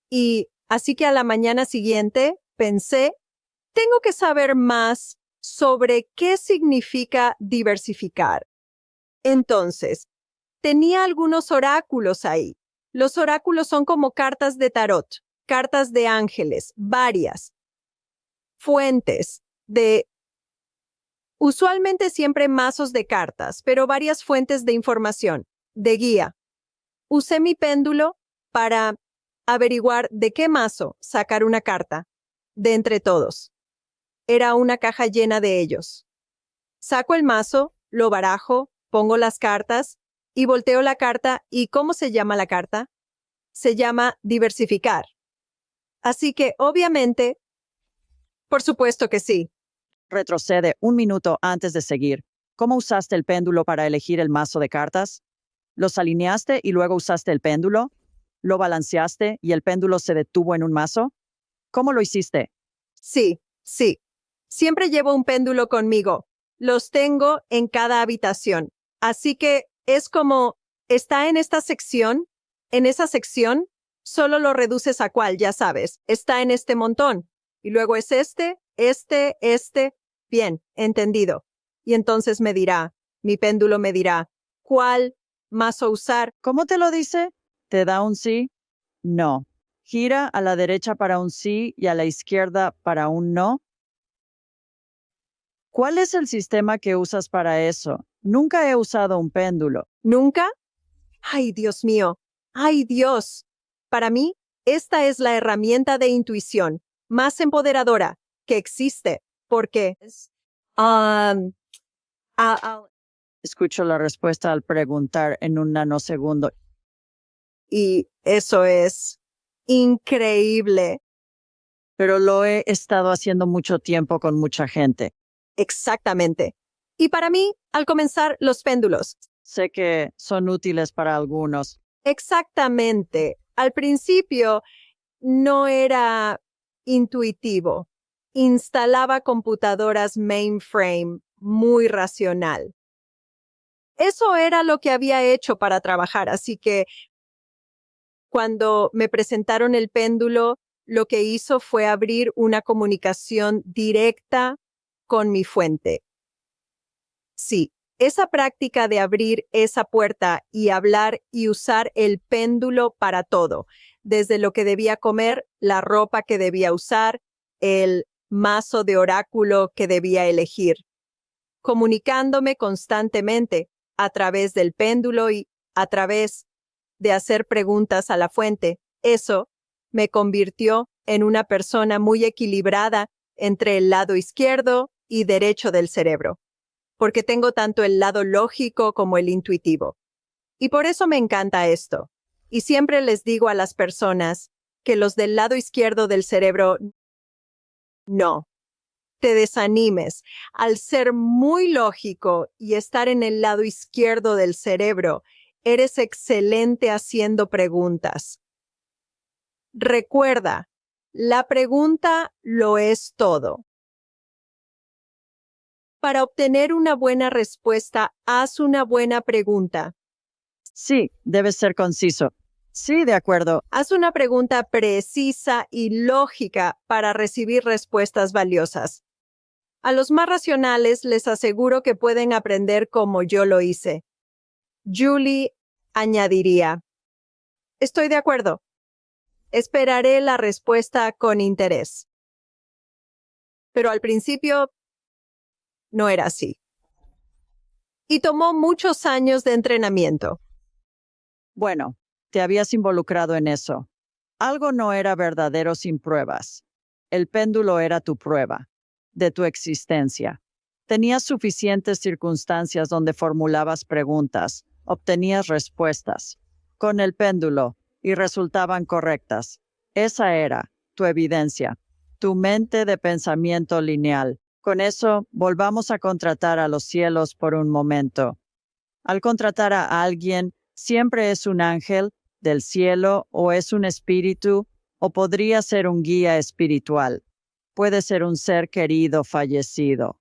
Y así que a la mañana siguiente pensé, tengo que saber más sobre qué significa diversificar. Entonces, tenía algunos oráculos ahí. Los oráculos son como cartas de tarot, cartas de ángeles, varias fuentes de, usualmente siempre mazos de cartas, pero varias fuentes de información, de guía. Usé mi péndulo para averiguar de qué mazo sacar una carta de entre todos. Era una caja llena de ellos. Saco el mazo, lo barajo, pongo las cartas y volteo la carta. ¿Y cómo se llama la carta? Se llama diversificar. Así que, obviamente, por supuesto que sí. Retrocede un minuto antes de seguir. ¿Cómo usaste el péndulo para elegir el mazo de cartas? ¿Los alineaste y luego usaste el péndulo? ¿Lo balanceaste y el péndulo se detuvo en un mazo? ¿Cómo lo hiciste? Sí. Siempre llevo un péndulo conmigo. Los tengo en cada habitación. Así que es como, está en esta sección, en esa sección, solo lo reduces a cuál, ya sabes, está en este montón. Y luego es este. Bien, entendido. Y entonces mi péndulo me dirá, ¿cuál mazo usar? ¿Cómo te lo dice? ¿Te da un sí? No. ¿Gira a la derecha para un sí y a la izquierda para un no? ¿Cuál es el sistema que usas para eso? Nunca he usado un péndulo. ¿Nunca? ¡Ay, Dios mío! ¡Ay, Dios! Para mí, esta es la herramienta de intuición más empoderadora que existe, porque Escucho la respuesta al preguntar en un nanosegundo. y eso es increíble. Pero lo he estado haciendo mucho tiempo con mucha gente. Exactamente. Y para mí, al comenzar, los péndulos. Sé que son útiles para algunos. Exactamente. Al principio no era intuitivo. Instalaba computadoras mainframe muy racional. Eso era lo que había hecho para trabajar, así que cuando me presentaron el péndulo, lo que hizo fue abrir una comunicación directa con mi fuente. Sí, esa práctica de abrir esa puerta y hablar y usar el péndulo para todo, desde lo que debía comer, la ropa que debía usar, el mazo de oráculo que debía elegir, comunicándome constantemente a través del péndulo y a través de hacer preguntas a la fuente. Eso me convirtió en una persona muy equilibrada entre el lado izquierdo y derecho del cerebro, porque tengo tanto el lado lógico como el intuitivo. Y por eso me encanta esto. Y siempre les digo a las personas que los del lado izquierdo del cerebro, no te desanimes. Al ser muy lógico y estar en el lado izquierdo del cerebro, eres excelente haciendo preguntas. Recuerda, la pregunta lo es todo. Para obtener una buena respuesta, haz una buena pregunta. Sí, debes ser conciso. Sí, de acuerdo. Haz una pregunta precisa y lógica para recibir respuestas valiosas. A los más racionales les aseguro que pueden aprender como yo lo hice. Julie añadiría, estoy de acuerdo. Esperaré la respuesta con interés. Pero al principio no era así. Y tomó muchos años de entrenamiento. Bueno, te habías involucrado en eso. Algo no era verdadero sin pruebas. El péndulo era tu prueba de tu existencia. Tenías suficientes circunstancias donde formulabas preguntas, obtenías respuestas con el péndulo y resultaban correctas. Esa era tu evidencia, tu mente de pensamiento lineal. Con eso, volvamos a contratar a los cielos por un momento. Al contratar a alguien, siempre es un ángel del cielo o es un espíritu o podría ser un guía espiritual. Puede ser un ser querido fallecido.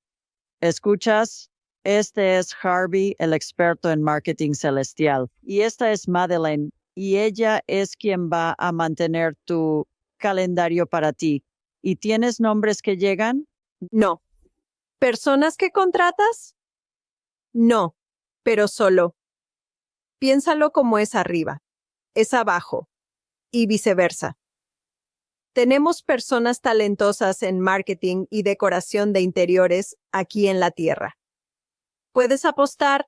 ¿Escuchas? Este es Harvey, el experto en marketing celestial, y esta es Madeleine, y ella es quien va a mantener tu calendario para ti. ¿Y tienes nombres que llegan? No. ¿Personas que contratas? No, pero solo. Piénsalo como es arriba, es abajo, y viceversa. Tenemos personas talentosas en marketing y decoración de interiores aquí en la Tierra. ¿Puedes apostar?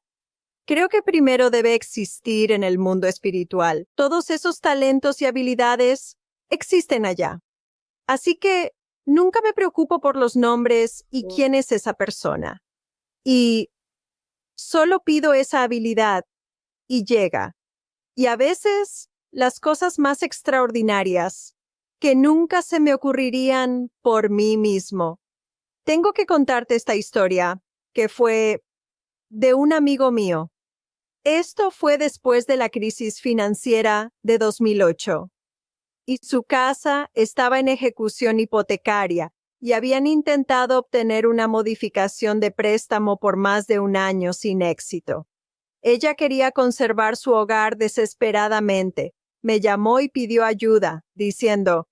Creo que primero debe existir en el mundo espiritual. Todos esos talentos y habilidades existen allá. Así que nunca me preocupo por los nombres y quién es esa persona. Y solo pido esa habilidad y llega. Y a veces las cosas más extraordinarias que nunca se me ocurrirían por mí mismo. Tengo que contarte esta historia, que fue de un amigo mío. Esto fue después de la crisis financiera de 2008. Y su casa estaba en ejecución hipotecaria y habían intentado obtener una modificación de préstamo por más de un año sin éxito. Ella quería conservar su hogar desesperadamente. Me llamó y pidió ayuda, diciendo,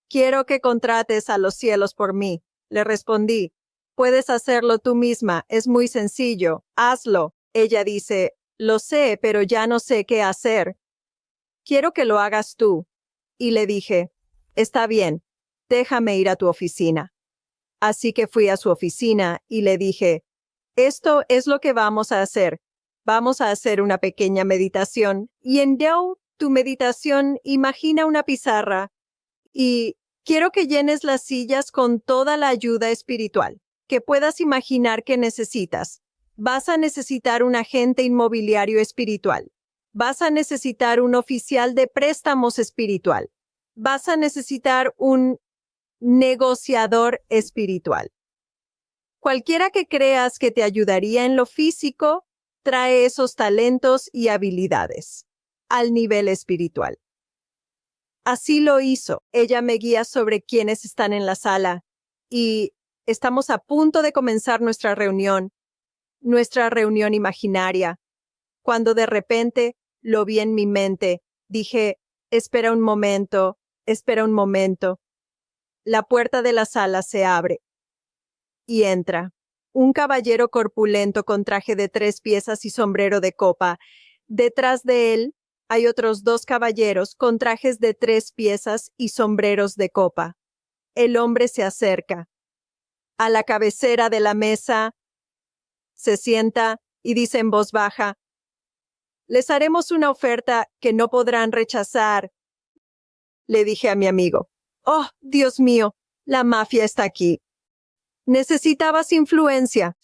«Quiero que contrates a los cielos por mí». Le respondí, «Puedes hacerlo tú misma, es muy sencillo, hazlo». Ella dice, «Lo sé, pero ya no sé qué hacer. Quiero que lo hagas tú». Y le dije, «Está bien, déjame ir a tu oficina». Así que fui a su oficina y le dije, «Esto es lo que vamos a hacer. Vamos a hacer una pequeña meditación y en tu meditación imagina una pizarra y quiero que llenes las sillas con toda la ayuda espiritual que puedas imaginar que necesitas. Vas a necesitar un agente inmobiliario espiritual. Vas a necesitar un oficial de préstamos espiritual. Vas a necesitar un negociador espiritual. Cualquiera que creas que te ayudaría en lo físico, trae esos talentos y habilidades al nivel espiritual. Así lo hizo. Ella me guía sobre quiénes están en la sala y estamos a punto de comenzar nuestra reunión imaginaria, cuando de repente lo vi en mi mente. Dije, espera un momento. La puerta de la sala se abre y entra un caballero corpulento con traje de 3 piezas y sombrero de copa. Detrás de él hay otros 2 caballeros con trajes de 3 piezas y sombreros de copa. El hombre se acerca a la cabecera de la mesa, se sienta y dice en voz baja, «Les haremos una oferta que no podrán rechazar». Le dije a mi amigo, «Oh, Dios mío, la mafia está aquí». Necesitabas influencia.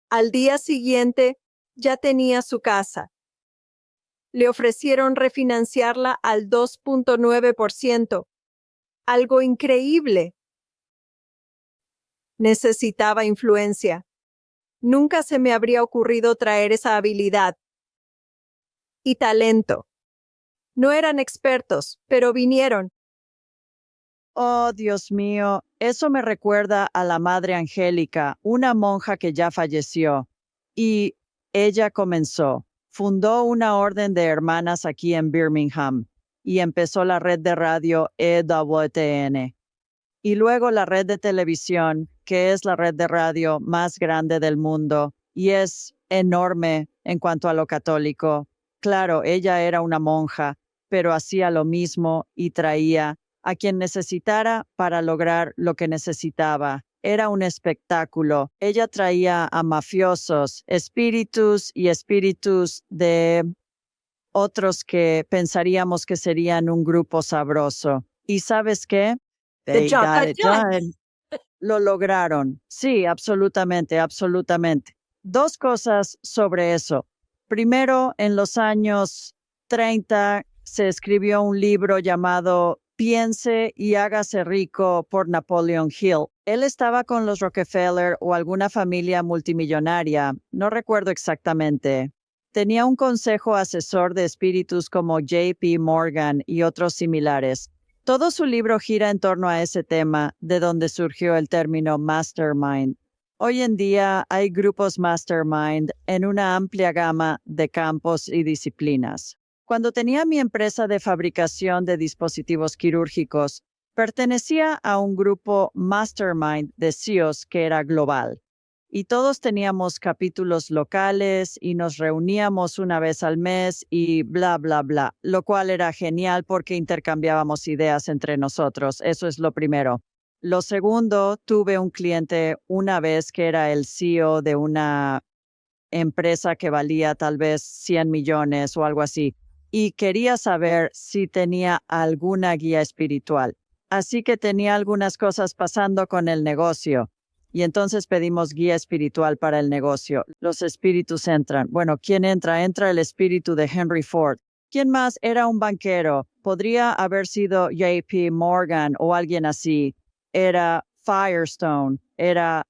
Al día siguiente, ya tenía su casa. Le ofrecieron refinanciarla al 2.9%. Algo increíble. Necesitaba influencia. Nunca se me habría ocurrido traer esa habilidad y talento. No eran expertos, pero vinieron. Oh, Dios mío, eso me recuerda a la Madre Angélica, una monja que ya falleció. Y ella fundó una orden de hermanas aquí en Birmingham y empezó la red de radio EWTN. Y luego la red de televisión, que es la red de radio más grande del mundo y es enorme en cuanto a lo católico. Claro, ella era una monja, pero hacía lo mismo y traía a quien necesitara para lograr lo que necesitaba. Era un espectáculo. Ella traía a mafiosos, espíritus y espíritus de otros que pensaríamos que serían un grupo sabroso. ¿Y sabes qué? The They job got got it done. done. Lo lograron. Sí, absolutamente, absolutamente. 2 cosas sobre eso. Primero, en los años 30 se escribió un libro llamado Piense y hágase rico por Napoleon Hill. Él estaba con los Rockefeller o alguna familia multimillonaria, no recuerdo exactamente. Tenía un consejo asesor de espíritus como J.P. Morgan y otros similares. Todo su libro gira en torno a ese tema, de donde surgió el término mastermind. Hoy en día hay grupos mastermind en una amplia gama de campos y disciplinas. Cuando tenía mi empresa de fabricación de dispositivos quirúrgicos, pertenecía a un grupo mastermind de CEOs que era global. Y todos teníamos capítulos locales y nos reuníamos una vez al mes y bla, bla, bla, lo cual era genial porque intercambiábamos ideas entre nosotros. Eso es lo primero. Lo segundo, tuve un cliente una vez que era el CEO de una empresa que valía tal vez 100 millones o algo así, y quería saber si tenía alguna guía espiritual. Así que tenía algunas cosas pasando con el negocio. Y entonces pedimos guía espiritual para el negocio. Los espíritus entran. Bueno, ¿quién entra? Entra el espíritu de Henry Ford. ¿Quién más? Era un banquero. Podría haber sido J.P. Morgan o alguien así. Era Firestone. Era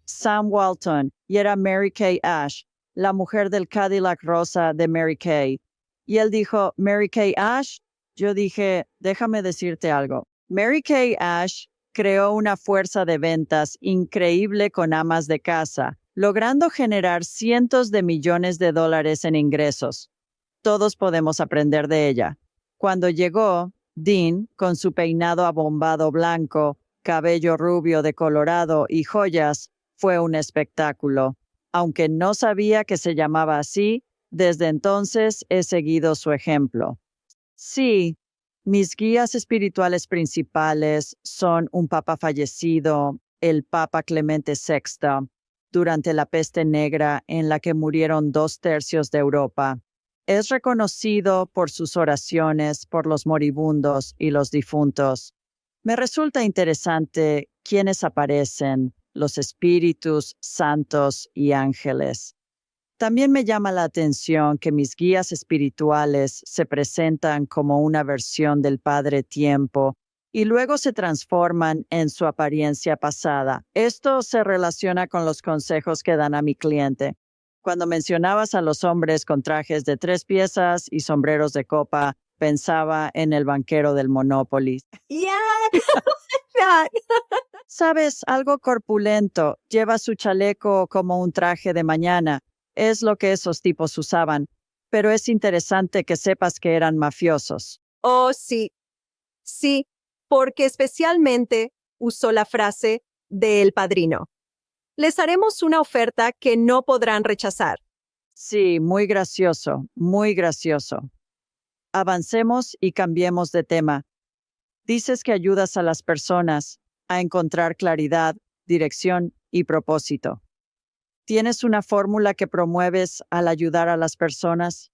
Sam Walton. Y era Mary Kay Ash, la mujer del Cadillac rosa de Mary Kay. Y él dijo, Mary Kay Ash. Yo dije, déjame decirte algo. Mary Kay Ash creó una fuerza de ventas increíble con amas de casa, logrando generar cientos de millones de dólares en ingresos. Todos podemos aprender de ella. Cuando llegó, Dean, con su peinado abombado blanco, cabello rubio de colorado y joyas, fue un espectáculo. Aunque no sabía que se llamaba así, desde entonces he seguido su ejemplo. Sí, mis guías espirituales principales son un papa fallecido, el Papa Clemente VI, durante la peste negra en la que murieron 2/3 de Europa. Es reconocido por sus oraciones por los moribundos y los difuntos. Me resulta interesante quiénes aparecen, los espíritus, santos y ángeles. También me llama la atención que mis guías espirituales se presentan como una versión del Padre Tiempo y luego se transforman en su apariencia pasada. Esto se relaciona con los consejos que dan a mi cliente. Cuando mencionabas a los hombres con trajes de 3 piezas y sombreros de copa, pensaba en el banquero del Monopoly. Yeah. Sabes, algo corpulento, lleva su chaleco como un traje de mañana. Es lo que esos tipos usaban, pero es interesante que sepas que eran mafiosos. Oh, sí. Sí, porque especialmente usó la frase de El Padrino. Les haremos una oferta que no podrán rechazar. Sí, muy gracioso, muy gracioso. Avancemos y cambiemos de tema. Dices que ayudas a las personas a encontrar claridad, dirección y propósito. ¿Tienes una fórmula que promueves al ayudar a las personas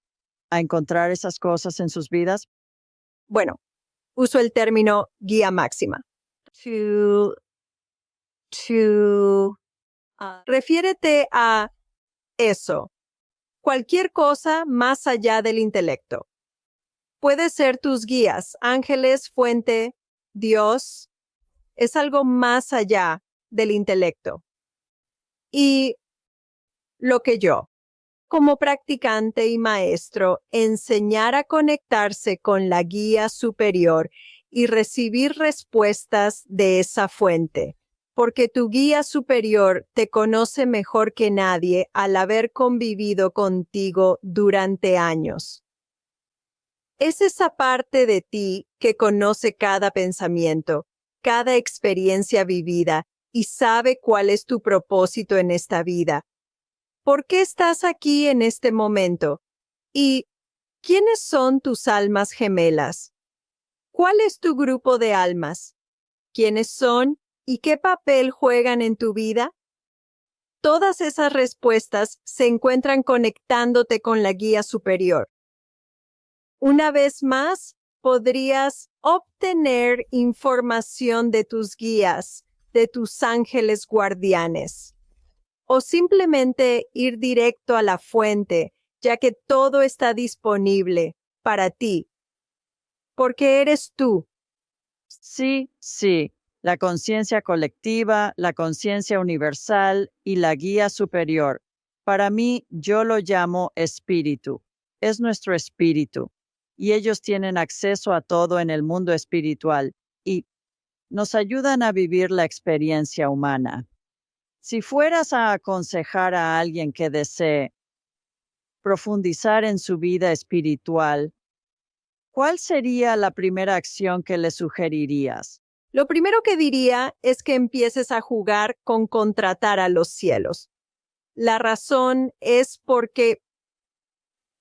a encontrar esas cosas en sus vidas? Bueno, uso el término guía máxima. Refiérete a eso, cualquier cosa más allá del intelecto. Puede ser tus guías, ángeles, fuente, Dios, es algo más allá del intelecto. Y lo que yo, como practicante y maestro, enseñar a conectarse con la guía superior y recibir respuestas de esa fuente, porque tu guía superior te conoce mejor que nadie al haber convivido contigo durante años. Es esa parte de ti que conoce cada pensamiento, cada experiencia vivida y sabe cuál es tu propósito en esta vida. ¿Por qué estás aquí en este momento? ¿Y quiénes son tus almas gemelas? ¿Cuál es tu grupo de almas? ¿Quiénes son y qué papel juegan en tu vida? Todas esas respuestas se encuentran conectándote con la guía superior. Una vez más, podrías obtener información de tus guías, de tus ángeles guardianes, o simplemente ir directo a la fuente, ya que todo está disponible para ti, porque eres tú. Sí, sí, la conciencia colectiva, la conciencia universal y la guía superior. Para mí, yo lo llamo espíritu. Es nuestro espíritu. Y ellos tienen acceso a todo en el mundo espiritual y nos ayudan a vivir la experiencia humana. Si fueras a aconsejar a alguien que desee profundizar en su vida espiritual, ¿cuál sería la primera acción que le sugerirías? Lo primero que diría es que empieces a jugar con contratar a los cielos. La razón es porque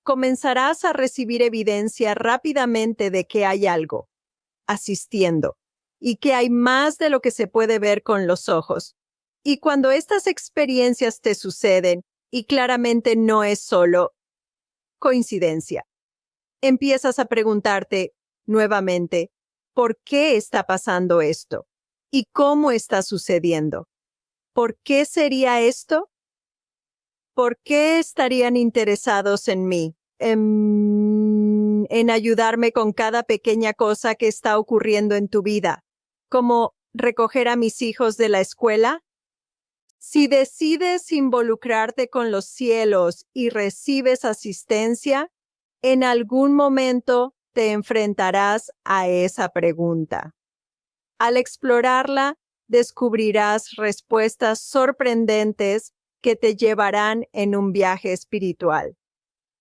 comenzarás a recibir evidencia rápidamente de que hay algo asistiendo y que hay más de lo que se puede ver con los ojos. Y cuando estas experiencias te suceden, y claramente no es solo coincidencia, empiezas a preguntarte nuevamente, ¿por qué está pasando esto? ¿Y cómo está sucediendo? ¿Por qué sería esto? ¿Por qué estarían interesados en mí? En ayudarme con cada pequeña cosa que está ocurriendo en tu vida, como recoger a mis hijos de la escuela. Si decides involucrarte con los cielos y recibes asistencia, en algún momento te enfrentarás a esa pregunta. Al explorarla, descubrirás respuestas sorprendentes que te llevarán en un viaje espiritual.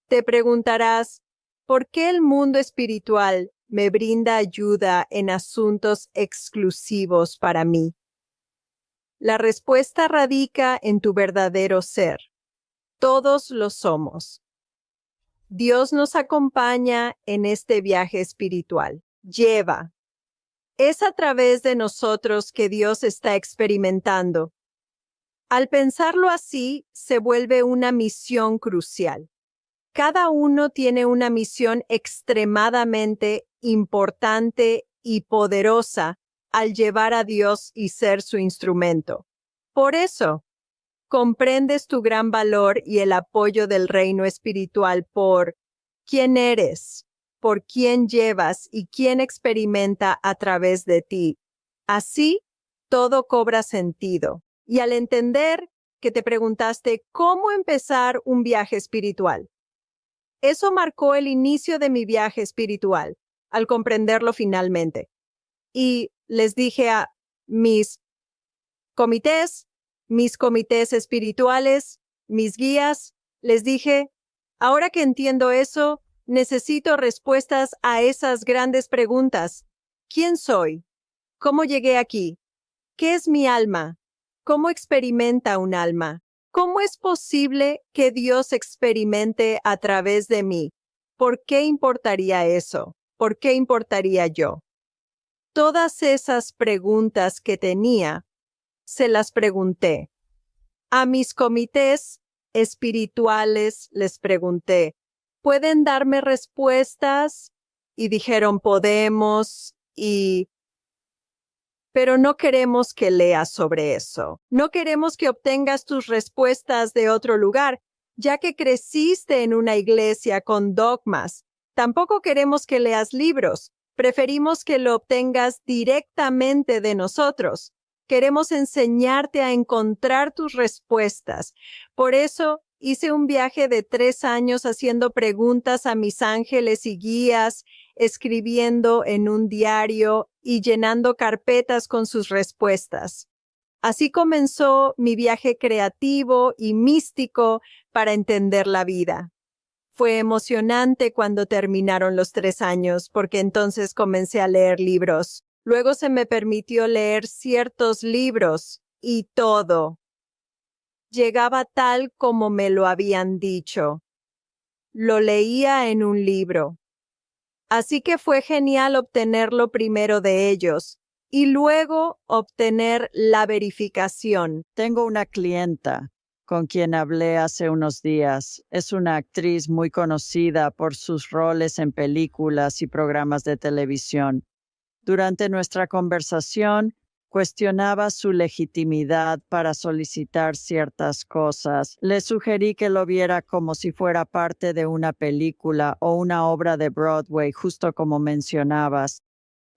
Te preguntarás, ¿por qué el mundo espiritual me brinda ayuda en asuntos exclusivos para mí? La respuesta radica en tu verdadero ser. Todos lo somos. Dios nos acompaña en este viaje espiritual. Lleva. Es a través de nosotros que Dios está experimentando. Al pensarlo así, se vuelve una misión crucial. Cada uno tiene una misión extremadamente importante y poderosa al llevar a Dios y ser su instrumento. Por eso, comprendes tu gran valor y el apoyo del reino espiritual por quién eres, por quién llevas y quién experimenta a través de ti. Así, todo cobra sentido. Y al entender que te preguntaste cómo empezar un viaje espiritual, eso marcó el inicio de mi viaje espiritual, al comprenderlo finalmente. Y les dije a mis comités espirituales, mis guías, les dije, ahora que entiendo eso, necesito respuestas a esas grandes preguntas. ¿Quién soy? ¿Cómo llegué aquí? ¿Qué es mi alma? ¿Cómo experimenta un alma? ¿Cómo es posible que Dios experimente a través de mí? ¿Por qué importaría eso? ¿Por qué importaría yo? Todas esas preguntas que tenía, se las pregunté. A mis comités espirituales les pregunté, ¿pueden darme respuestas? Y dijeron, podemos, pero no queremos que leas sobre eso. No queremos que obtengas tus respuestas de otro lugar, ya que creciste en una iglesia con dogmas. Tampoco queremos que leas libros. Preferimos que lo obtengas directamente de nosotros. Queremos enseñarte a encontrar tus respuestas. Por eso hice un viaje de 3 años haciendo preguntas a mis ángeles y guías, escribiendo en un diario y llenando carpetas con sus respuestas. Así comenzó mi viaje creativo y místico para entender la vida. Fue emocionante cuando terminaron los 3 años, porque entonces comencé a leer libros. Luego se me permitió leer ciertos libros y todo llegaba tal como me lo habían dicho. Lo leía en un libro. Así que fue genial obtenerlo primero de ellos y luego obtener la verificación. Tengo una clienta con quien hablé hace unos días. Es una actriz muy conocida por sus roles en películas y programas de televisión. Durante nuestra conversación, Cuestionaba su legitimidad para solicitar ciertas cosas. Le sugerí que lo viera como si fuera parte de una película o una obra de Broadway, justo como mencionabas.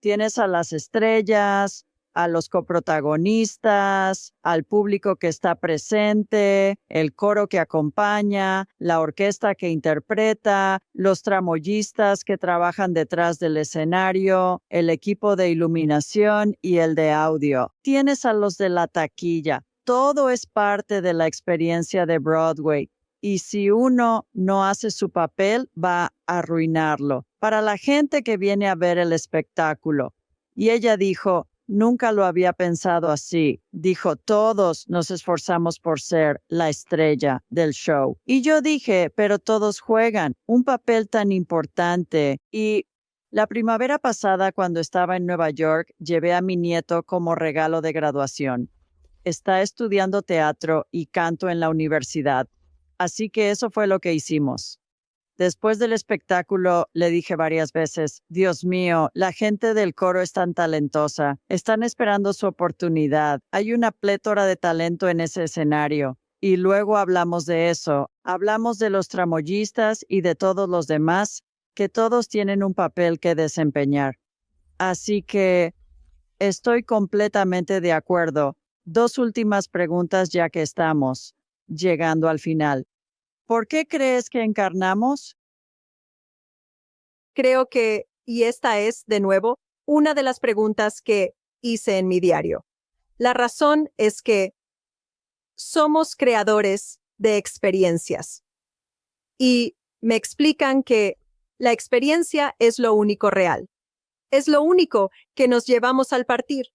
Tienes a las estrellas, a los coprotagonistas, al público que está presente, el coro que acompaña, la orquesta que interpreta, los tramoyistas que trabajan detrás del escenario, el equipo de iluminación y el de audio. Tienes a los de la taquilla. Todo es parte de la experiencia de Broadway. Y si uno no hace su papel, va a arruinarlo. Para la gente que viene a ver el espectáculo. Y ella dijo, nunca lo había pensado así. Dijo, todos nos esforzamos por ser la estrella del show. Y yo dije, pero todos juegan un papel tan importante. Y la primavera pasada, cuando estaba en Nueva York, llevé a mi nieto como regalo de graduación. Está estudiando teatro y canto en la universidad. Así que eso fue lo que hicimos. Después del espectáculo, le dije varias veces, Dios mío, la gente del coro es tan talentosa. Están esperando su oportunidad. Hay una plétora de talento en ese escenario. Y luego hablamos de eso. Hablamos de los tramoyistas y de todos los demás, que todos tienen un papel que desempeñar. Así que estoy completamente de acuerdo. 2 últimas preguntas ya que estamos llegando al final. ¿Por qué crees que encarnamos? Creo que, y esta es, de nuevo, una de las preguntas que hice en mi diario. La razón es que somos creadores de experiencias. Y me explican que la experiencia es lo único real. Es lo único que nos llevamos al partir.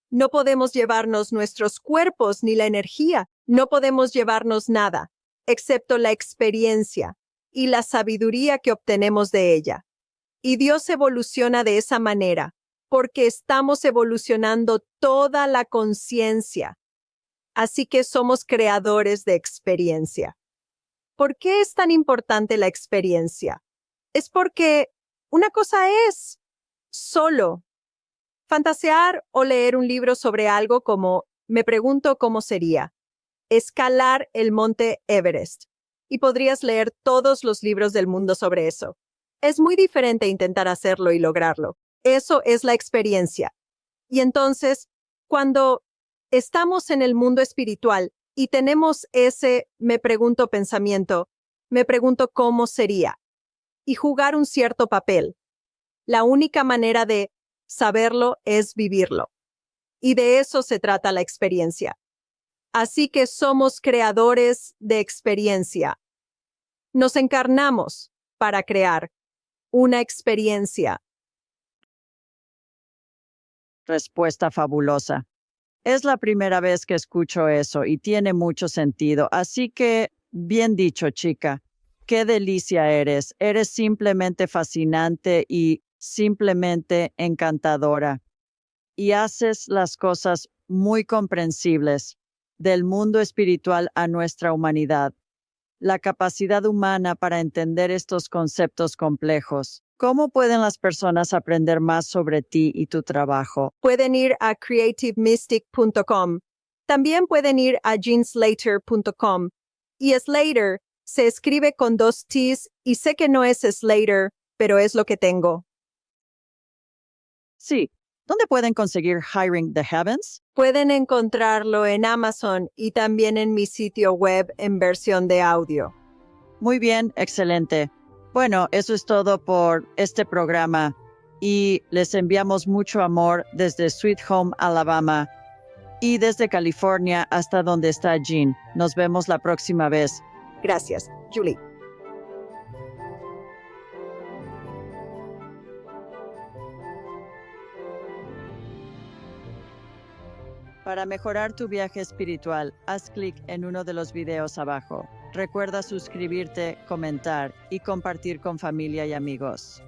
No podemos llevarnos nuestros cuerpos ni la energía. No podemos llevarnos nada, excepto la experiencia y la sabiduría que obtenemos de ella. Y Dios evoluciona de esa manera, porque estamos evolucionando toda la conciencia. Así que somos creadores de experiencia. ¿Por qué es tan importante la experiencia? Es porque una cosa es solo fantasear o leer un libro sobre algo como me pregunto cómo sería. Escalar el monte Everest. Y podrías leer todos los libros del mundo sobre eso. Es muy diferente intentar hacerlo y lograrlo. Eso es la experiencia. Y entonces, cuando estamos en el mundo espiritual y tenemos ese me pregunto pensamiento, me pregunto cómo sería, y jugar un cierto papel, la única manera de saberlo es vivirlo. Y de eso se trata la experiencia. Así que somos creadores de experiencia. Nos encarnamos para crear una experiencia. Respuesta fabulosa. Es la primera vez que escucho eso y tiene mucho sentido. Así que, bien dicho, chica. Qué delicia eres. Eres simplemente fascinante y simplemente encantadora. Y haces las cosas muy comprensibles. Del mundo espiritual a nuestra humanidad. La capacidad humana para entender estos conceptos complejos. ¿Cómo pueden las personas aprender más sobre ti y tu trabajo? Pueden ir a creativemystic.com. También pueden ir a jeanslater.com. Y Slater se escribe con 2 T's y sé que no es Slater, pero es lo que tengo. Sí. ¿Dónde pueden conseguir Hiring the Heavens? Pueden encontrarlo en Amazon y también en mi sitio web en versión de audio. Muy bien, excelente. Bueno, eso es todo por este programa y les enviamos mucho amor desde Sweet Home, Alabama y desde California hasta donde está Jean. Nos vemos la próxima vez. Gracias, Julie. Para mejorar tu viaje espiritual, haz clic en uno de los videos abajo. Recuerda suscribirte, comentar y compartir con familia y amigos.